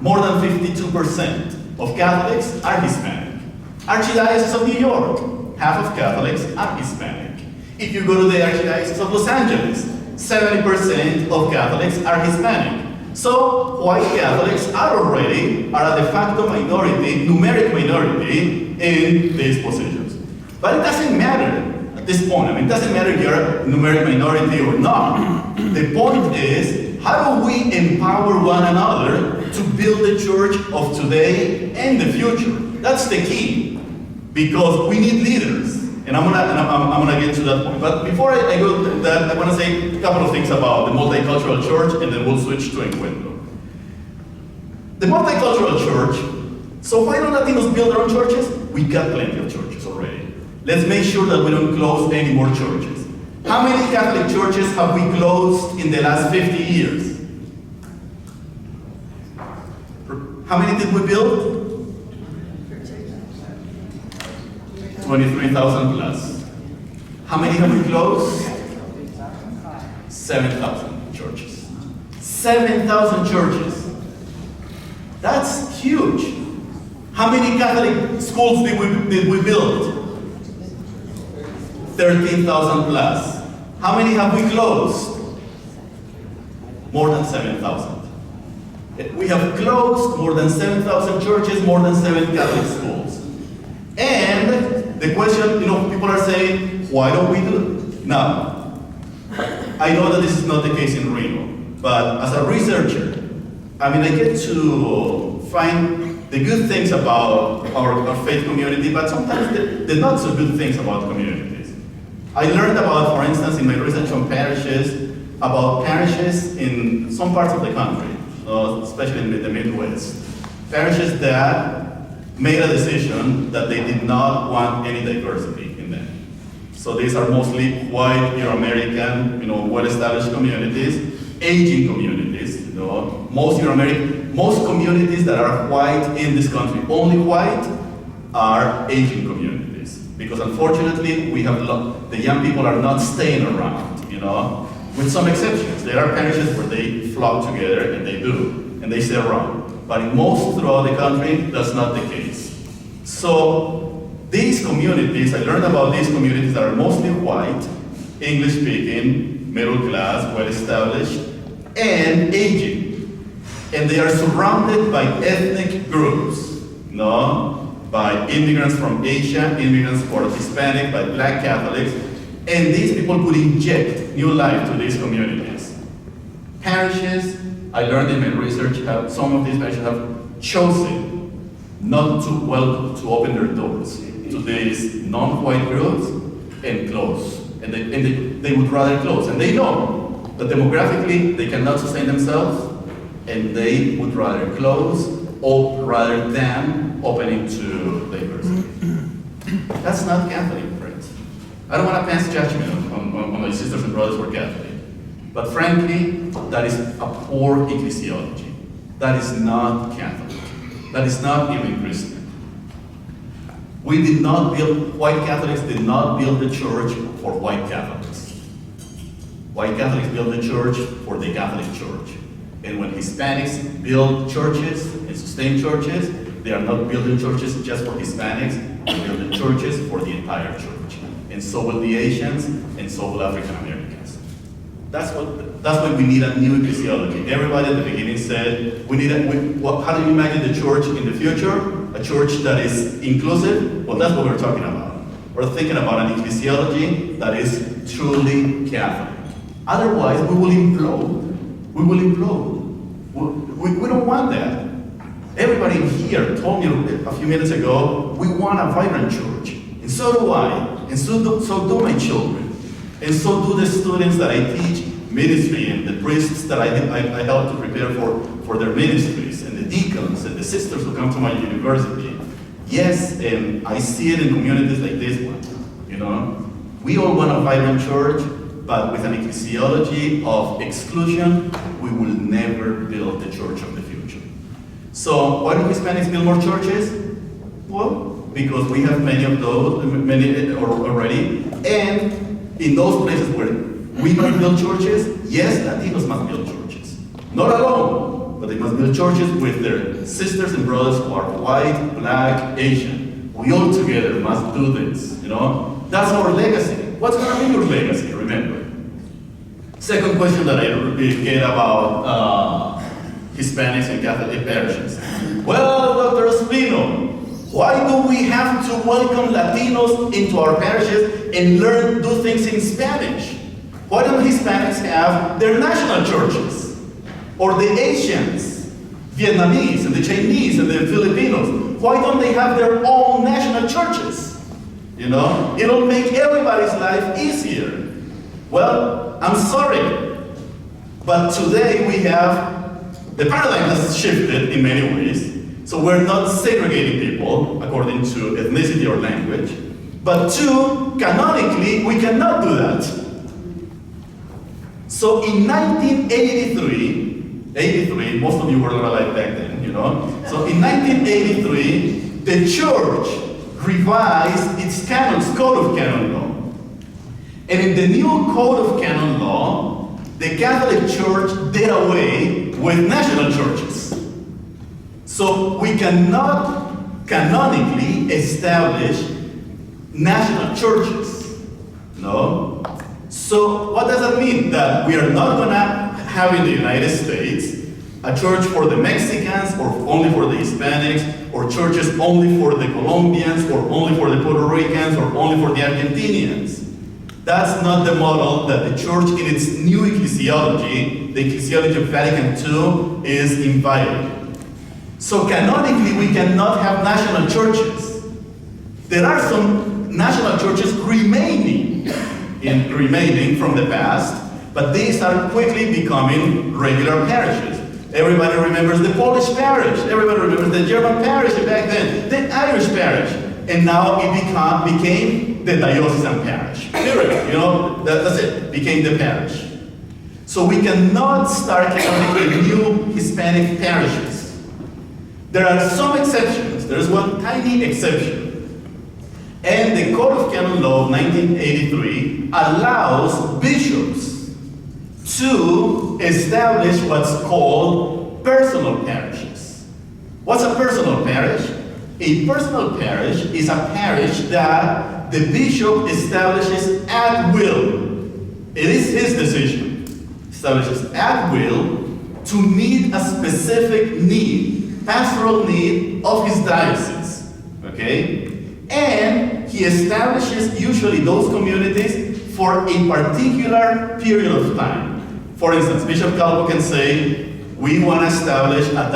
more than 52% of Catholics are Hispanic. Archdiocese of New York, half of Catholics are Hispanic. If you go to the Archdiocese of Los Angeles, 70% of Catholics are Hispanic. So, white Catholics are a de facto minority, numeric minority in these positions. But it doesn't matter at this point. I mean, it doesn't matter if you're a numeric minority or not. The point is, how do we empower one another to build the church of today and the future? That's the key, because we need leaders. And I'm gonna get to that point. But before I go to that, I want to say a couple of things about the multicultural church, and then we'll switch to Encuentro. The multicultural church, so why don't Latinos build their own churches? We got plenty of churches already. Let's make sure that we don't close any more churches. How many Catholic churches have we closed in the last 50 years? How many did we build? 23,000 plus. How many have we closed? 7,000 churches. 7,000 churches. That's huge. How many Catholic schools did we build? 13,000 plus. How many have we closed? More than 7,000. We have closed more than 7,000 churches, more than 7 Catholic schools. And the question, people are saying, why don't we do it? Now, I know that this is not the case in Reno, but as a researcher, I get to find the good things about our faith community, but sometimes the not so good things about communities. I learned about, for instance, in my research on parishes, about parishes in some parts of the country, especially in the Midwest. Parishes that made a decision that they did not want any diversity in them. So these are mostly white, Euro-American, well-established communities, aging communities. Most communities that are white in this country, only white, are aging communities. Because unfortunately, we have the young people are not staying around, with some exceptions. There are parishes where they flock together, and they do, and they stay around. But in most throughout the country, that's not the case. So these communities, I learned about these communities that are mostly white, English-speaking, middle class, well-established, and aging. And they are surrounded by ethnic groups, by immigrants from Asia, immigrants who are Hispanic, by Black Catholics, and these people could inject new life to these communities. Parishes, I learned in my research, some of these parishes have chosen not to open their doors to these non-white groups and close. And they would rather close. And they know that demographically they cannot sustain themselves, and they would rather close rather than opening to diversity. That's not Catholic, friends. I don't want to pass judgment on my sisters and brothers who are Catholic. But frankly, that is a poor ecclesiology. That is not Catholic. That is not even Christian. White Catholics did not build the church for white Catholics. White Catholics built the church for the Catholic Church. And when Hispanics build churches and sustain churches, they are not building churches just for Hispanics, they build the churches for the entire church. And so will the Asians, and so will African Americans. That's why we need a new ecclesiology. Everybody at the beginning said, how do you imagine the church in the future? a church that is inclusive? Well, that's what we're talking about. We're thinking about an ecclesiology that is truly Catholic. Otherwise, we will implode. We will implode. We don't want that. Everybody here told me a few minutes ago, we want a vibrant church. And so do I. And so do my children. And so do the students that I teach ministry and the priests that I help to prepare for their ministries, and the deacons and the sisters who come to my university. Yes, and I see it in communities like this one. You know, we all want a vibrant church, but with an ecclesiology of exclusion, we will never build the church of the future. So why do Hispanics build more churches? Well, because we have many of those, already, and in those places where we must build churches, yes, Latinos must build churches. Not alone, but they must build churches with their sisters and brothers who are white, black, Asian. We all together must do this, you know? That's our legacy. What's going to be your legacy, remember? Second question that I get about Hispanics and Catholic parishes. Well, Dr. Ospino, why do we have to welcome Latinos into our parishes and do things in Spanish? Why don't Hispanics have their national churches? Or the Asians, Vietnamese, and the Chinese, and the Filipinos, why don't they have their own national churches? You know, it'll make everybody's life easier. Well, I'm sorry, but today we have, the paradigm has shifted in many ways, so we're not segregating people according to ethnicity or language, but two, canonically, we cannot do that. So in 1983, most of you were alive back then, you know, so in 1983, the church revised its code of canon law. And in the new code of canon law, the Catholic Church did away with national churches. So we cannot canonically establish national churches. No? So what does that mean? That we are not going to have in the United States a church for the Mexicans, or only for the Hispanics, or churches only for the Colombians, or only for the Puerto Ricans, or only for the Argentinians. That's not the model that the church in its new ecclesiology, the ecclesiology of Vatican II, is inviting. So canonically, we cannot have national churches. There are some national churches remaining from the past, but these are quickly becoming regular parishes. Everybody remembers the Polish parish. Everybody remembers the German parish back then, the Irish parish. And now it became the diocesan parish. Period. You know, that's it. Became the parish. So we cannot start canonically new Hispanic parishes. There are some exceptions. There's one tiny exception. And the Code of Canon Law of 1983 allows bishops to establish what's called personal parishes. What's a personal parish? A personal parish is a parish that the bishop establishes at will. It is his decision. Establishes at will to meet a specific need, pastoral need of his diocese. Okay? And he establishes usually those communities for a particular period of time. For instance, Bishop Calvo can say, we want to establish a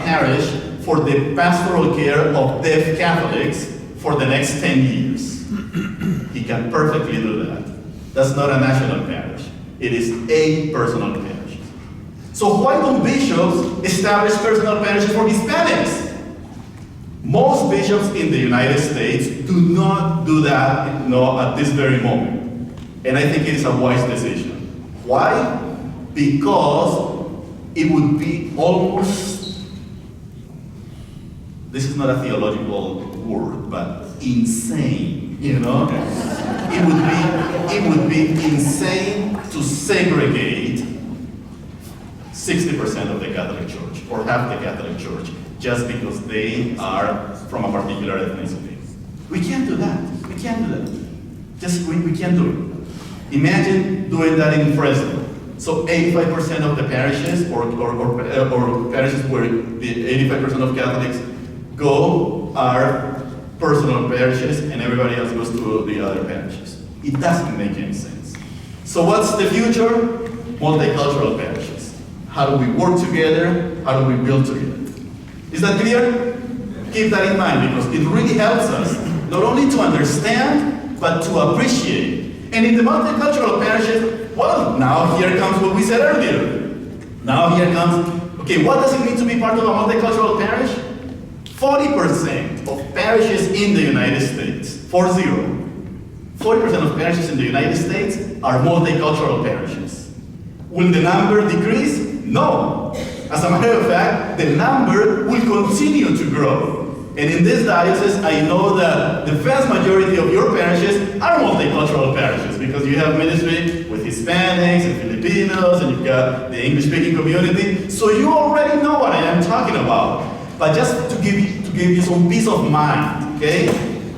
parish for the pastoral care of deaf Catholics for the next 10 years. He can perfectly do that. That's not a national parish. It is a personal parish. So why don't bishops establish personal parishes for Hispanics? Most bishops in the United States do not do that at this very moment. And I think it is a wise decision. Why? Because it would be almost, this is not a theological word, but insane, you know? It would be insane to segregate 60% of the Catholic Church, or half the Catholic Church, just because they are from a particular ethnicity. We can't do that. We can't do that. We can't do it. Imagine doing that in Fresno. So 85% of the parishes, or parishes where the 85% of Catholics go, people are personal parishes and everybody else goes to the other parishes. It doesn't make any sense. So what's the future? Multicultural parishes. How do we work together? How do we build together? Is that clear? Keep that in mind because it really helps us not only to understand, but to appreciate. And in the multicultural parishes, well, now here comes what we said earlier. Now here comes, okay, what does it mean to be part of a multicultural parish? 40% of parishes in the United States, 40% of parishes in the United States are multicultural parishes. Will the number decrease? No. As a matter of fact, the number will continue to grow. And in this diocese, I know that the vast majority of your parishes are multicultural parishes because you have ministry with Hispanics and Filipinos, and you've got the English-speaking community. So you already know what I am talking about. But just to give you some peace of mind, okay?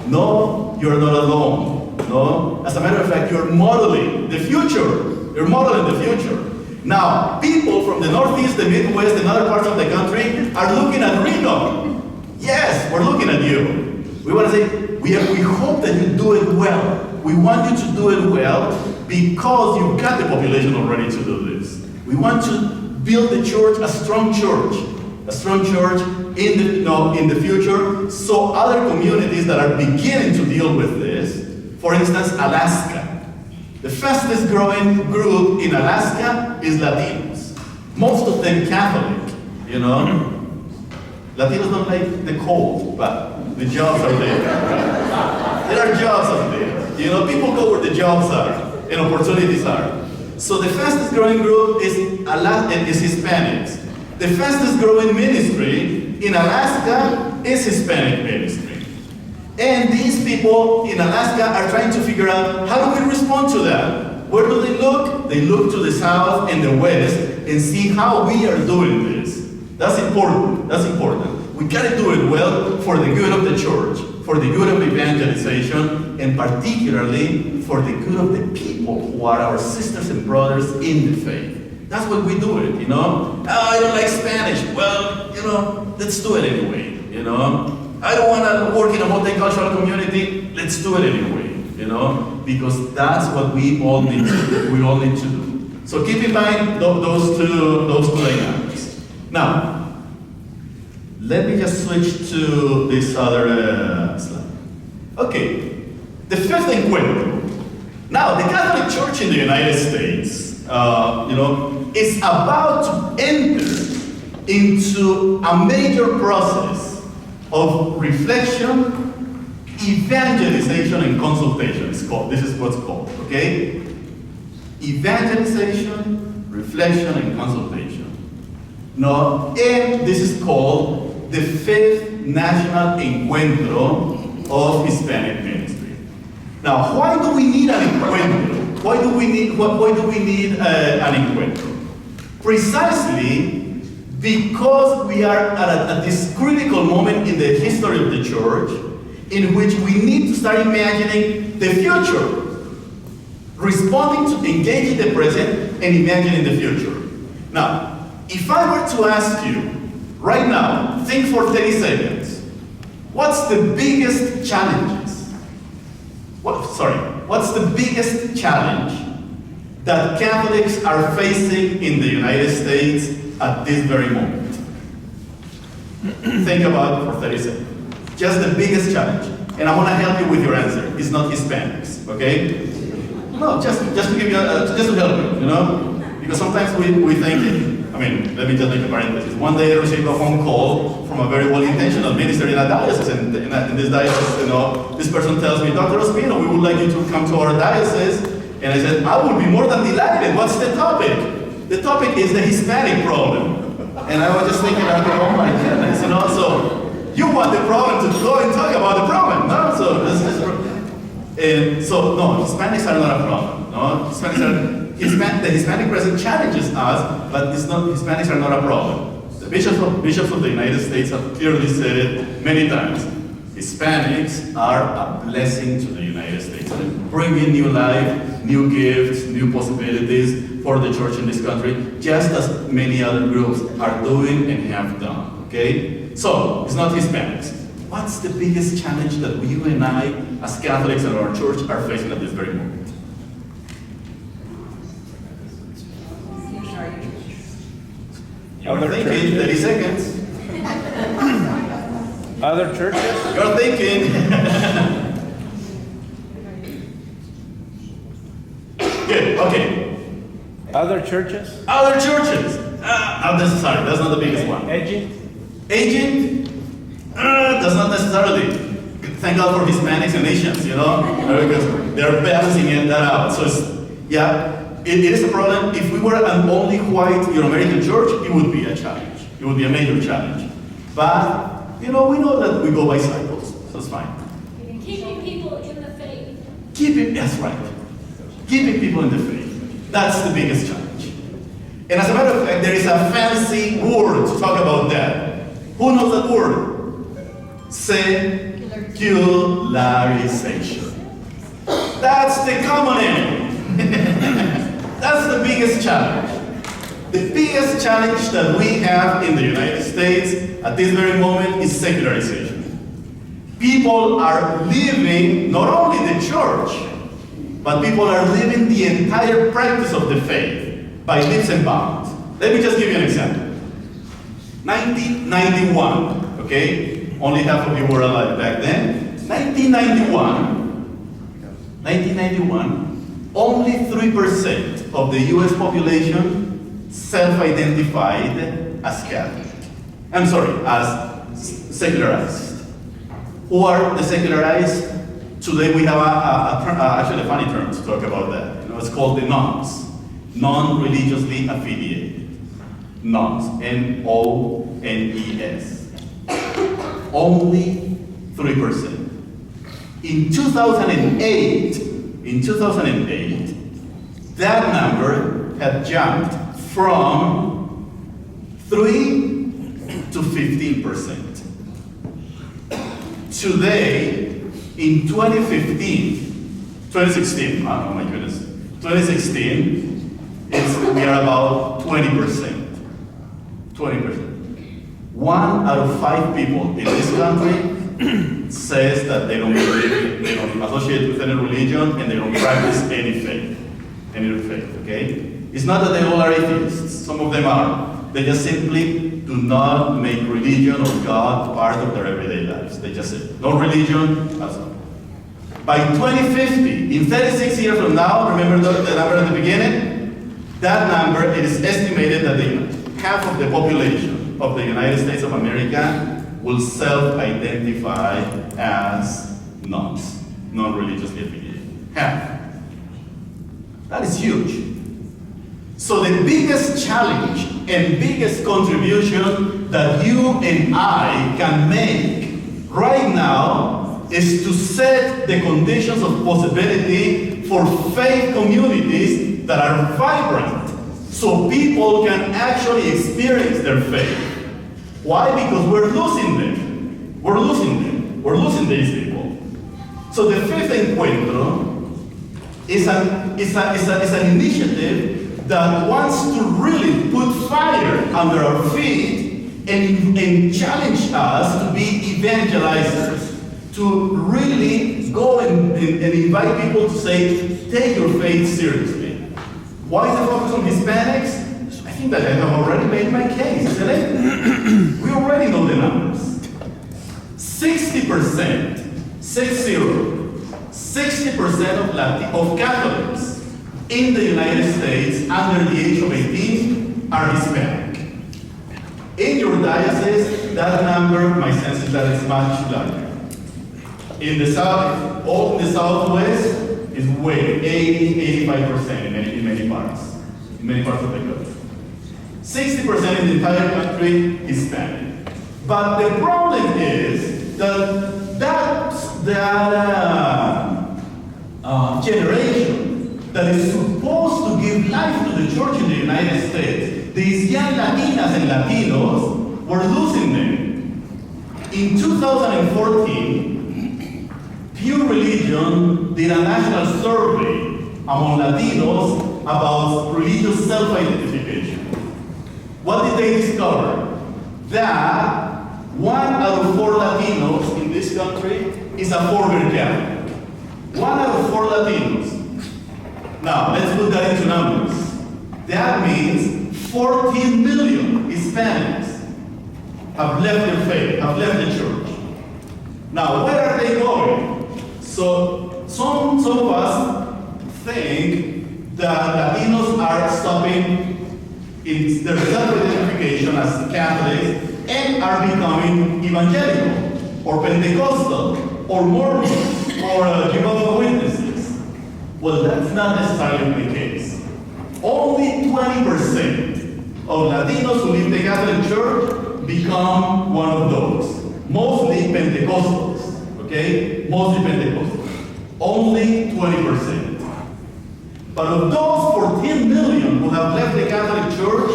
No, you're not alone. No, as a matter of fact, you're modeling the future. You're modeling the future. Now, people from the Northeast, the Midwest, and other parts of the country are looking at Reno. Yes, we're looking at you. We want to say, we hope that you do it well. We want you to do it well because you've got the population already to do this. We want to build the church, a strong church in the future, so other communities that are beginning to deal with this, for instance, Alaska. The fastest growing group in Alaska is Latinos. Most of them Catholic, you know. Latinos don't like the cold, but the jobs are there. There are jobs up there. You know, people go where the jobs are and opportunities are. So the fastest growing group is Hispanics. The fastest growing ministry in Alaska is Hispanic ministry. And these people in Alaska are trying to figure out, how do we respond to that? Where do they look? They look to the south and the west and see how we are doing this. That's important. That's important. We gotta do it well for the good of the church, for the good of evangelization, and particularly for the good of the people who are our sisters and brothers in the faith. That's what we do it, you know? Oh, I don't like Spanish. Well, you know, let's do it anyway, you know? I don't want to work in a multicultural community. Let's do it anyway, you know? Because that's what we all need to do. So keep in mind those two dynamics. Now, let me just switch to this other slide. Okay, the Fifth Encuentro. Now, the Catholic Church in the United States, is about to enter into a major process of reflection, evangelization, and consultation. This is what's called, okay? Evangelization, reflection, and consultation. No, and this is called the Fifth National Encuentro of Hispanic Ministry. Now, why do we need an encuentro? Why do we need an encuentro? Precisely because we are at this critical moment in the history of the church in which we need to start imagining the future, responding to engaging the present and imagining the future. Now, if I were to ask you right now, think for 30 seconds, what's the biggest challenges? What's the biggest challenge that Catholics are facing in the United States at this very moment? Think about it for 30 seconds. Just the biggest challenge. And I want to help you with your answer. It's not Hispanics, okay? No, just to give you, just to help you, you know? Because sometimes we think, let me just make a parenthesis. One day I received a phone call from a very well-intentional minister in a diocese, and in this diocese, you know, this person tells me, Dr. Ospino, we would like you to come to our diocese. And I said, I would be more than delighted. What's the topic? The topic is the Hispanic problem. And I was just thinking, oh my goodness, you know, so you want the problem to go and talk about the problem, no? No, Hispanics are not a problem, no? The Hispanic presence challenges us, but Hispanics are not a problem. The bishops of the United States have clearly said it many times. Hispanics are a blessing to the United States. They bring in new life, new gifts, new possibilities for the church in this country, just as many other groups are doing and have done, okay? So, it's not Hispanics. what's the biggest challenge that you and I, as Catholics in our church, are facing at this very moment? You're thinking, 30 seconds. Other churches? You're thinking. Good, okay. Other churches? Other churches. Not necessarily, that's not the biggest one. Aging? Aging? That's not necessarily. Thank God for Hispanics and Asians, you know? Because they're balancing that out. So it's, yeah, it is a problem. If we were an only white Euro-American church, it would be a challenge. It would be a major challenge. But, you know, we know that we go by cycles, so it's fine. Keeping people in the faith. That's right. Keeping people in the faith. That's the biggest challenge. And as a matter of fact, there is a fancy word to talk about that. Who knows that word? Secularization. That's the common enemy. That's the biggest challenge. The biggest challenge that we have in the United States at this very moment is secularization. People are leaving not only the church, but people are leaving the entire practice of the faith by leaps and bounds. Let me just give you an example. 1991, okay? Only half of you were alive back then. 1991, only 3% of the US population self-identified as Catholic. I'm sorry, as secularized. Who are the secularized? Today we have actually a funny term to talk about that. You know, it's called the nones, non-religiously affiliated. Nones, N-O-N-E-S. Only 3%. In 2008, that number had jumped from 3 to 15%. Today, in 2016, oh my goodness, 2016, we are about 20%. 20%. 1 out of 5 people in this country says that they don't believe, they don't associate with any religion, and they don't practice any faith, okay? It's not that they all are atheists, some of them are. They just simply do not make religion or God part of their everyday lives. They just say, no religion, that's all. By 2050, in 36 years from now, remember the number at the beginning? That number, it is estimated that half of the population of the United States of America will self-identify as nones, non-religiously affiliated. Half. That is huge. So the biggest challenge and biggest contribution that you and I can make right now is to set the conditions of possibility for faith communities that are vibrant, so people can actually experience their faith. Why? Because we're losing them. We're losing these people. So the Fifth Encuentro is an initiative that wants to really put fire under our feet and challenge us to be evangelizers, to really go and invite people to say, take your faith seriously. Why is the focus on Hispanics? I think that I have already made my case, isn't it? We already know the numbers. 60%, 60% of Catholics in the United States under the age of 18 are Hispanic. In your diocese, that number, my sense is that it's much larger. In the south, all in the southwest is way 80-85% in many parts of the country. 60% in the entire country Hispanic. But the problem is that generation that is supposed to give life to the church in the United States, these young Latinas and Latinos, we're losing them. In 2014, Pew Religion did a national survey among Latinos about religious self-identification. What did they discover? That 1 out of 4 Latinos in country is a former Catholic. 1 out of 4 Latinos. Now, let's put that into numbers. That means 14 million Hispanics have left their faith, have left the church. Now, where are they going? So, some of us think that Latinos are stopping in their self-identification as Catholics and are becoming evangelical, or Pentecostal, or Mormons, or Jehovah's Witnesses. Well, that's not necessarily the case. Only 20% of Latinos who leave the Catholic Church become one of those. Mostly Pentecostals, okay? Mostly Pentecostals. Only 20%. But of those 14 million who have left the Catholic Church,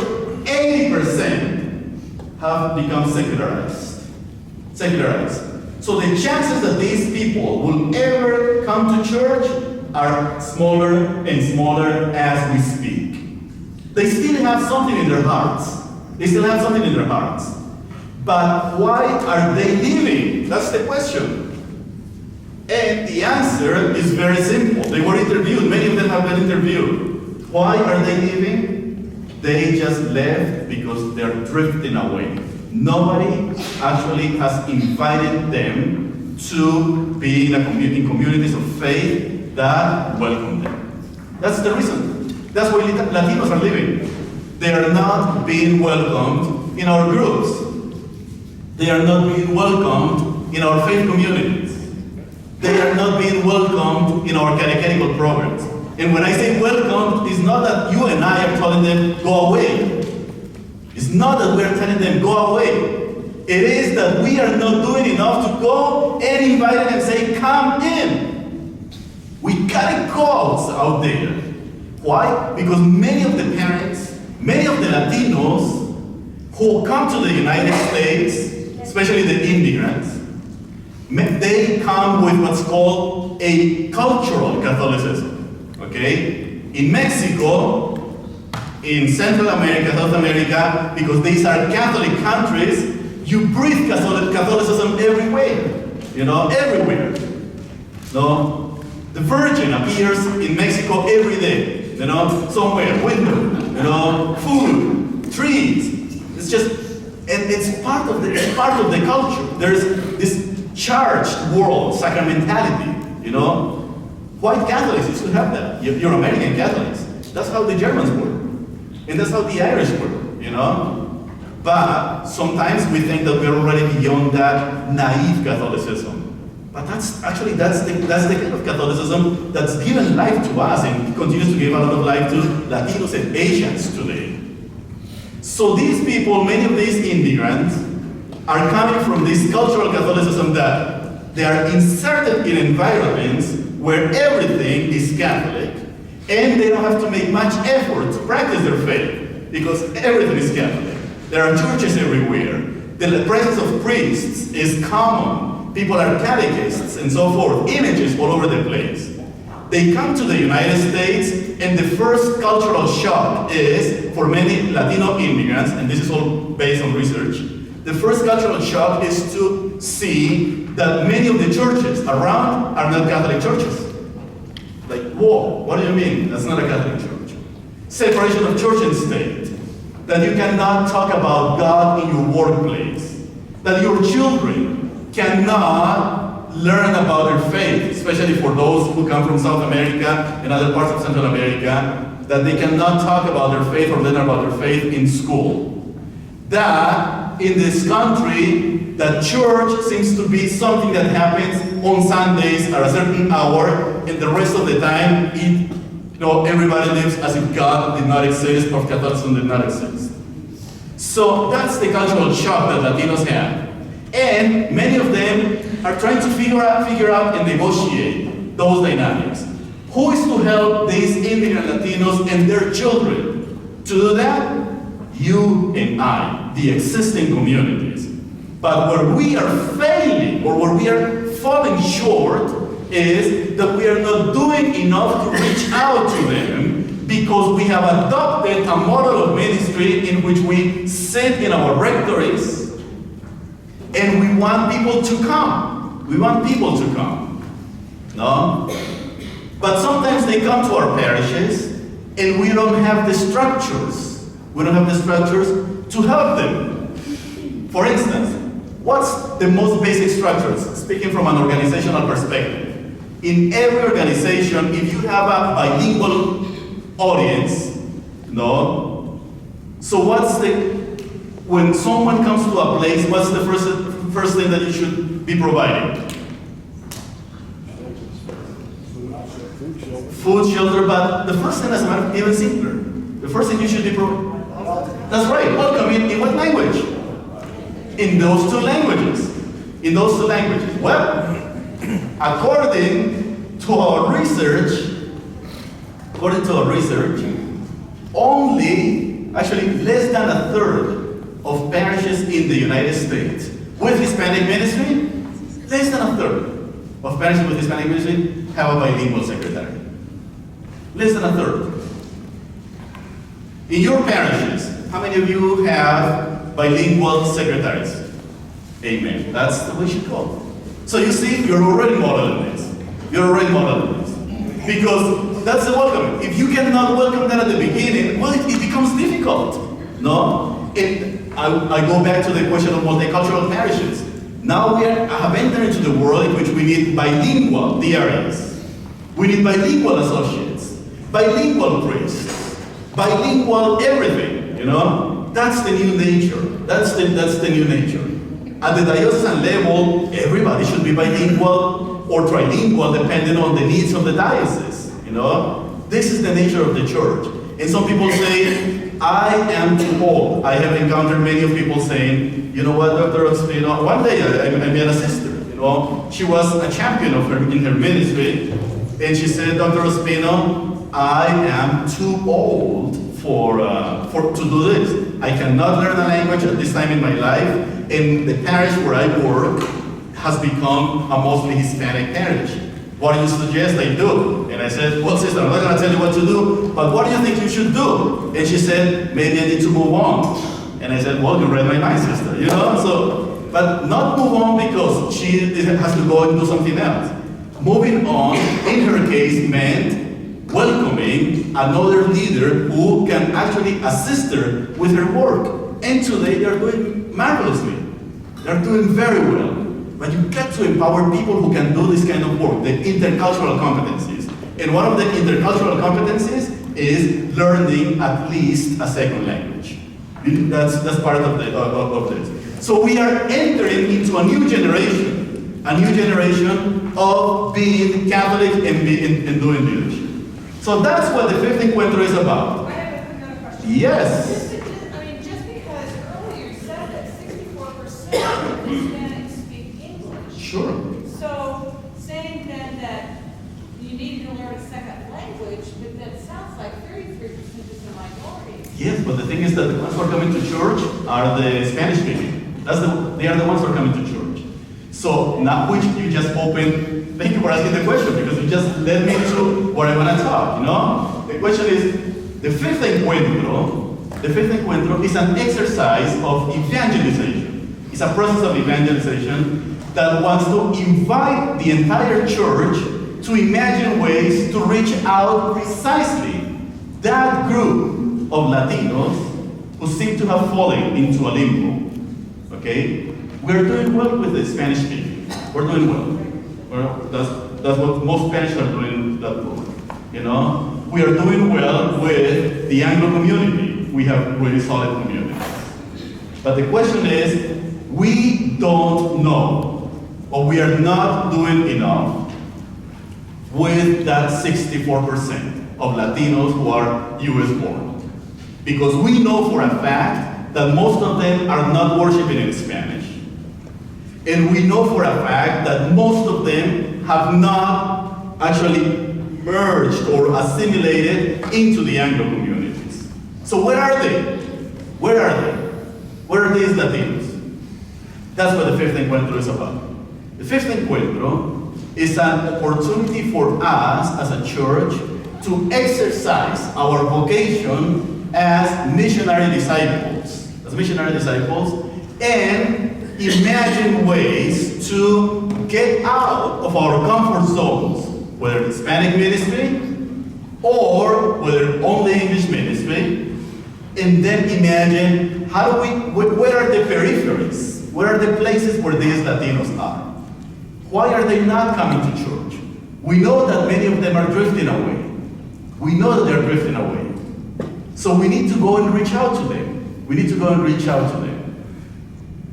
80% have become secularized. So the chances that these people will ever come to church are smaller and smaller as we speak. They still have something in their hearts. But why are they leaving? That's the question. And the answer is very simple. They were interviewed. Many of them have been interviewed. Why are they leaving? They just left because they're drifting away. Nobody actually has invited them to be in communities of faith that welcome them. That's the reason. That's why Latinos are leaving. They are not being welcomed in our groups. They are not being welcomed in our faith communities. They are not being welcomed in our catechetical programs. And when I say welcomed, it's not that you and I are telling them, go away. It's not that we're telling them, go away. It is that we are not doing enough to go and invite them and say, come in. We gotta go out there. Why? Because many of the parents, many of the Latinos who come to the United States, especially the immigrants, they come with what's called a cultural Catholicism, okay? In Mexico, in Central America, South America, because these are Catholic countries, you breathe Catholicism everywhere, everywhere. No? The Virgin appears in Mexico every day, somewhere, window, food, trees. It's just, and it's part of the culture. There's this charged world, sacramentality, White Catholics used to have that. You're American Catholics. That's how the Germans were. And that's how the Irish were, But sometimes we think that we're already beyond that naive Catholicism. But that's the kind of Catholicism that's given life to us and continues to give a lot of life to Latinos and Asians today. So these people, many of these immigrants, are coming from this cultural Catholicism that they are inserted in environments where everything is Catholic, and they don't have to make much effort to practice their faith, because everything is Catholic. There are churches everywhere. The presence of priests is common. People are catechists and so forth. Images all over the place. They come to the United States, and the first cultural shock is, for many Latino immigrants, and this is all based on research, the first cultural shock is to see that many of the churches around are not Catholic churches. Like, whoa, what do you mean? That's not a Catholic church. Separation of church and state. That you cannot talk about God in your workplace. That your children cannot learn about their faith, especially for those who come from South America and other parts of Central America, that they cannot talk about their faith or learn about their faith in school. That in this country, that church seems to be something that happens on Sundays at a certain hour, and the rest of the time, everybody lives as if God did not exist or Catholicism did not exist. So that's the cultural shock that Latinos have. And many of them are trying to figure out and negotiate those dynamics. Who is to help these immigrant Latinos and their children? To do that, you and I, the existing communities. But where we are failing, or where we are falling short, is that we are not doing enough to reach out to them, because we have adopted a model of ministry in which we sit in our rectories and we want people to come. We want people to come. No? But sometimes they come to our parishes and we don't have the structures. We don't have the structures to help them. For instance, what's the most basic structures? Speaking from an organizational perspective. In every organization, if you have a bilingual audience, no? So when someone comes to a place, what's the first thing that you should be providing? Food, shelter, but the first thing is even simpler. The first thing you should be providing. That's right, welcome in what language? In those two languages. In those two languages. Well, according to our research, actually less than a third of parishes in the United States with Hispanic ministry, less than a third of parishes with Hispanic ministry have a bilingual secretary. Less than a third. In your parishes, how many of you have bilingual secretaries? Amen. That's the way it should go. So you see, you're already modeling this. You're already modeling this. Because that's the welcome. If you cannot welcome that at the beginning, well, it becomes difficult. No? And I go back to the question of multicultural parishes. Now we have entered into the world in which we need bilingual DRAs. We need bilingual associates, bilingual priests, bilingual everything, you know? That's the new nature. That's the new nature. At the diocesan level, everybody should be bilingual or trilingual depending on the needs of the diocese, you know? This is the nature of the church. And some people say, I am too old. I have encountered many of people saying, you know what, Dr. Ospino, one day I met a sister, you know? She was a champion in her ministry, and she said, Dr. Ospino, I am too old to do this. I cannot learn a language at this time in my life, and the parish where I work has become a mostly Hispanic parish. What do you suggest I do? And I said, well, sister, I'm not going to tell you what to do, but what do you think you should do? And she said, maybe I need to move on. And I said, well, you read my mind, sister, you know? So, but not move on because she has to go and do something else. Moving on, in her case, meant welcoming another leader who can actually assist her with her work. And today they're doing marvelously. They're doing very well. But you've got to empower people who can do this kind of work, the intercultural competencies. And one of the intercultural competencies is learning at least a second language. That's part of this. So we are entering into a new generation of being Catholic and doing leadership. So that's what the Fifth Encuentro is about. I have another question. Yes. Just because earlier you said that 64% of Hispanics speak English. Sure. So saying then that you need to learn a second language, but that sounds like 33% is a minority. Yes, but the thing is that the ones who are coming to church are the Spanish speaking. They are the ones who are coming to church. So now which you just opened, thank you for asking the question because you just led me to where I want to talk, you know? The question is, the Fifth Encuentro is an exercise of evangelization. It's a process of evangelization that wants to invite the entire church to imagine ways to reach out precisely that group of Latinos who seem to have fallen into a limbo. Okay? We're doing well with the Spanish speaking. We're doing well. That's what most Spanish are doing that book. You know? We are doing well with the Anglo community. We have really solid communities. But the question is, we don't know, or we are not doing enough with that 64% of Latinos who are US born. Because we know for a fact that most of them are not worshiping in Spanish. And we know for a fact that most of them have not actually merged or assimilated into the Anglo communities. So where are they? Where are they? Where are these Latinos? That's what the Fifth Encuentro is about. The Fifth Encuentro is an opportunity for us as a church to exercise our vocation as missionary disciples, and imagine ways to get out of our comfort zones, whether Hispanic ministry or whether only English ministry, and then imagine where are the peripheries? Where are the places where these Latinos are? Why are they not coming to church? We know that many of them are drifting away. We know that they're drifting away. So we need to go and reach out to them. We need to go and reach out to them.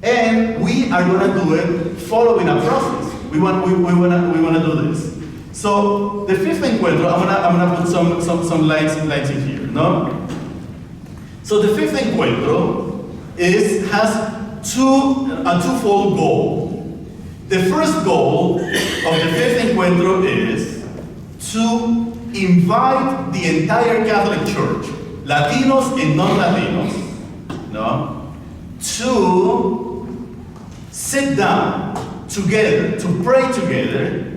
And we are going to do it following a process. We want to do this. So the Fifth Encuentro, I'm gonna put some lines in here, no? So the Fifth Encuentro has a twofold goal. The first goal of the Fifth Encuentro is to invite the entire Catholic Church, Latinos and non-Latinos, no, to sit down together, to pray together,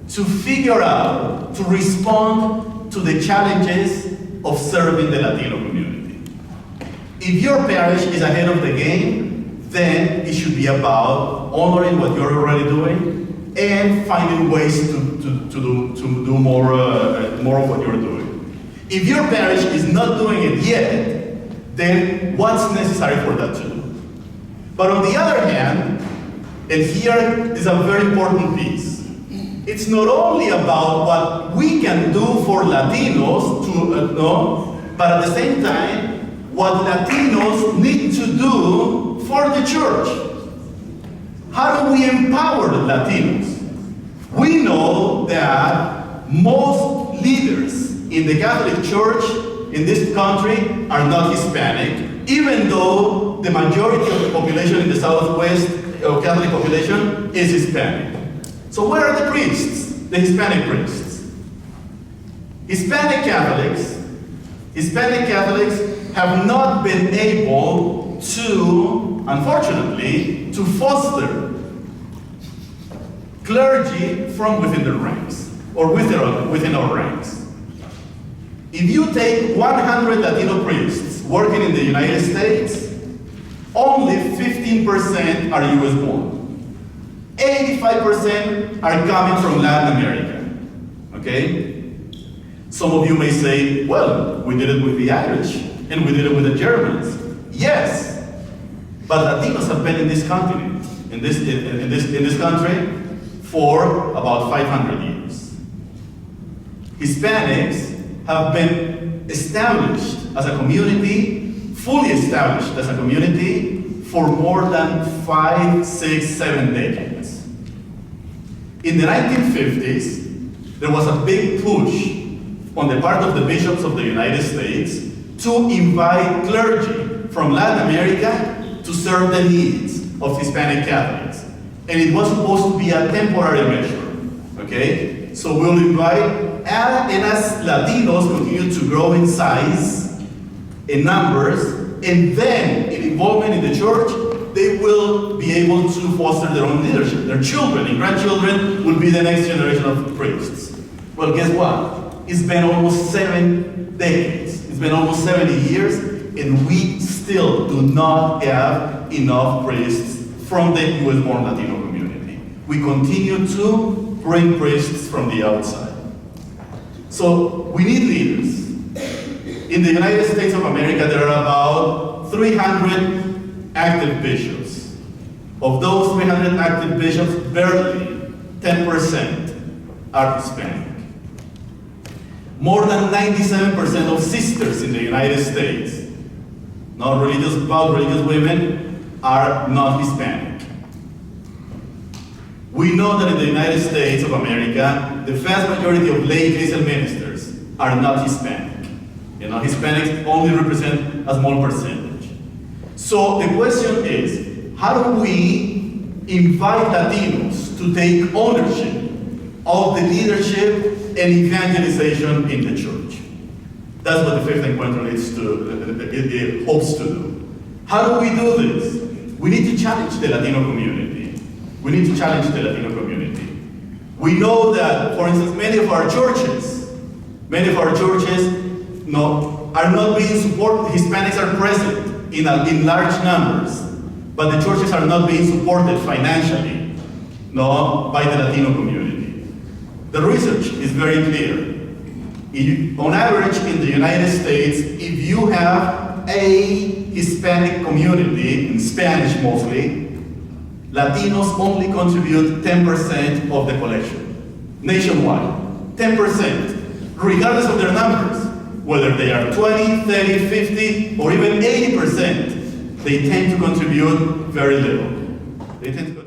to figure out, to respond to the challenges of serving the Latino community. If your parish is ahead of the game, then it should be about honoring what you're already doing and finding ways to do more of what you're doing. If your parish is not doing it yet, then what's necessary for that to do? But on the other hand, and here is a very important piece, it's not only about what we can do for Latinos but at the same time, what Latinos need to do for the church. How do we empower the Latinos? We know that most leaders in the Catholic Church in this country are not Hispanic, even though the majority of the population in the Southwest, Catholic population, is Hispanic. So where are the priests, the Hispanic priests? Hispanic Catholics have not been able to, unfortunately, to foster clergy from within their ranks, or within our ranks. If you take 100 Latino priests working in the United States, only 15% are US born. 85% are coming from Latin America, okay? Some of you may say, well, we did it with the Irish, and we did it with the Germans. Yes, but Latinos have been in this continent, in this country, for about 500 years. Hispanics have been established as a community, fully established as a community, for more than 5, 6, 7 decades. In the 1950s, there was a big push on the part of the bishops of the United States to invite clergy from Latin America to serve the needs of Hispanic Catholics. And it was supposed to be a temporary measure, okay? So we'll invite, and as Latinos continue to grow in size, in numbers, and then in involvement in the church, they will be able to foster their own leadership. Their children and grandchildren will be the next generation of priests. Well, guess what? It's been almost 7 decades. It's been almost 70 years, and we still do not have enough priests from the US-born Latino community. We continue to bring priests from the outside. So we need leaders. In the United States of America, there are about 300 active bishops. Of those 300 active bishops, barely 10% are Hispanic. More than 97% of sisters in the United States, not religious, about religious women, are not Hispanic. We know that in the United States of America, the vast majority of lay ecclesial ministers are not Hispanic. You know, Hispanics only represent a small percentage. So the question is, how do we invite Latinos to take ownership of the leadership and evangelization in the church? That's what the Fifth Encuentro it hopes to do. How do we do this? We need to challenge the Latino community. We need to challenge the Latino community. We know that, for instance, many of our churches are not being supported. Hispanics are present in large numbers, but the churches are not being supported financially. by the Latino community. The research is very clear. On average, in the United States, if you have a Hispanic community, in Spanish mostly, Latinos only contribute 10% of the collection, nationwide. 10%, regardless of their numbers. Whether they are 20, 30, 50, or even 80%, they tend to contribute very little. They tend to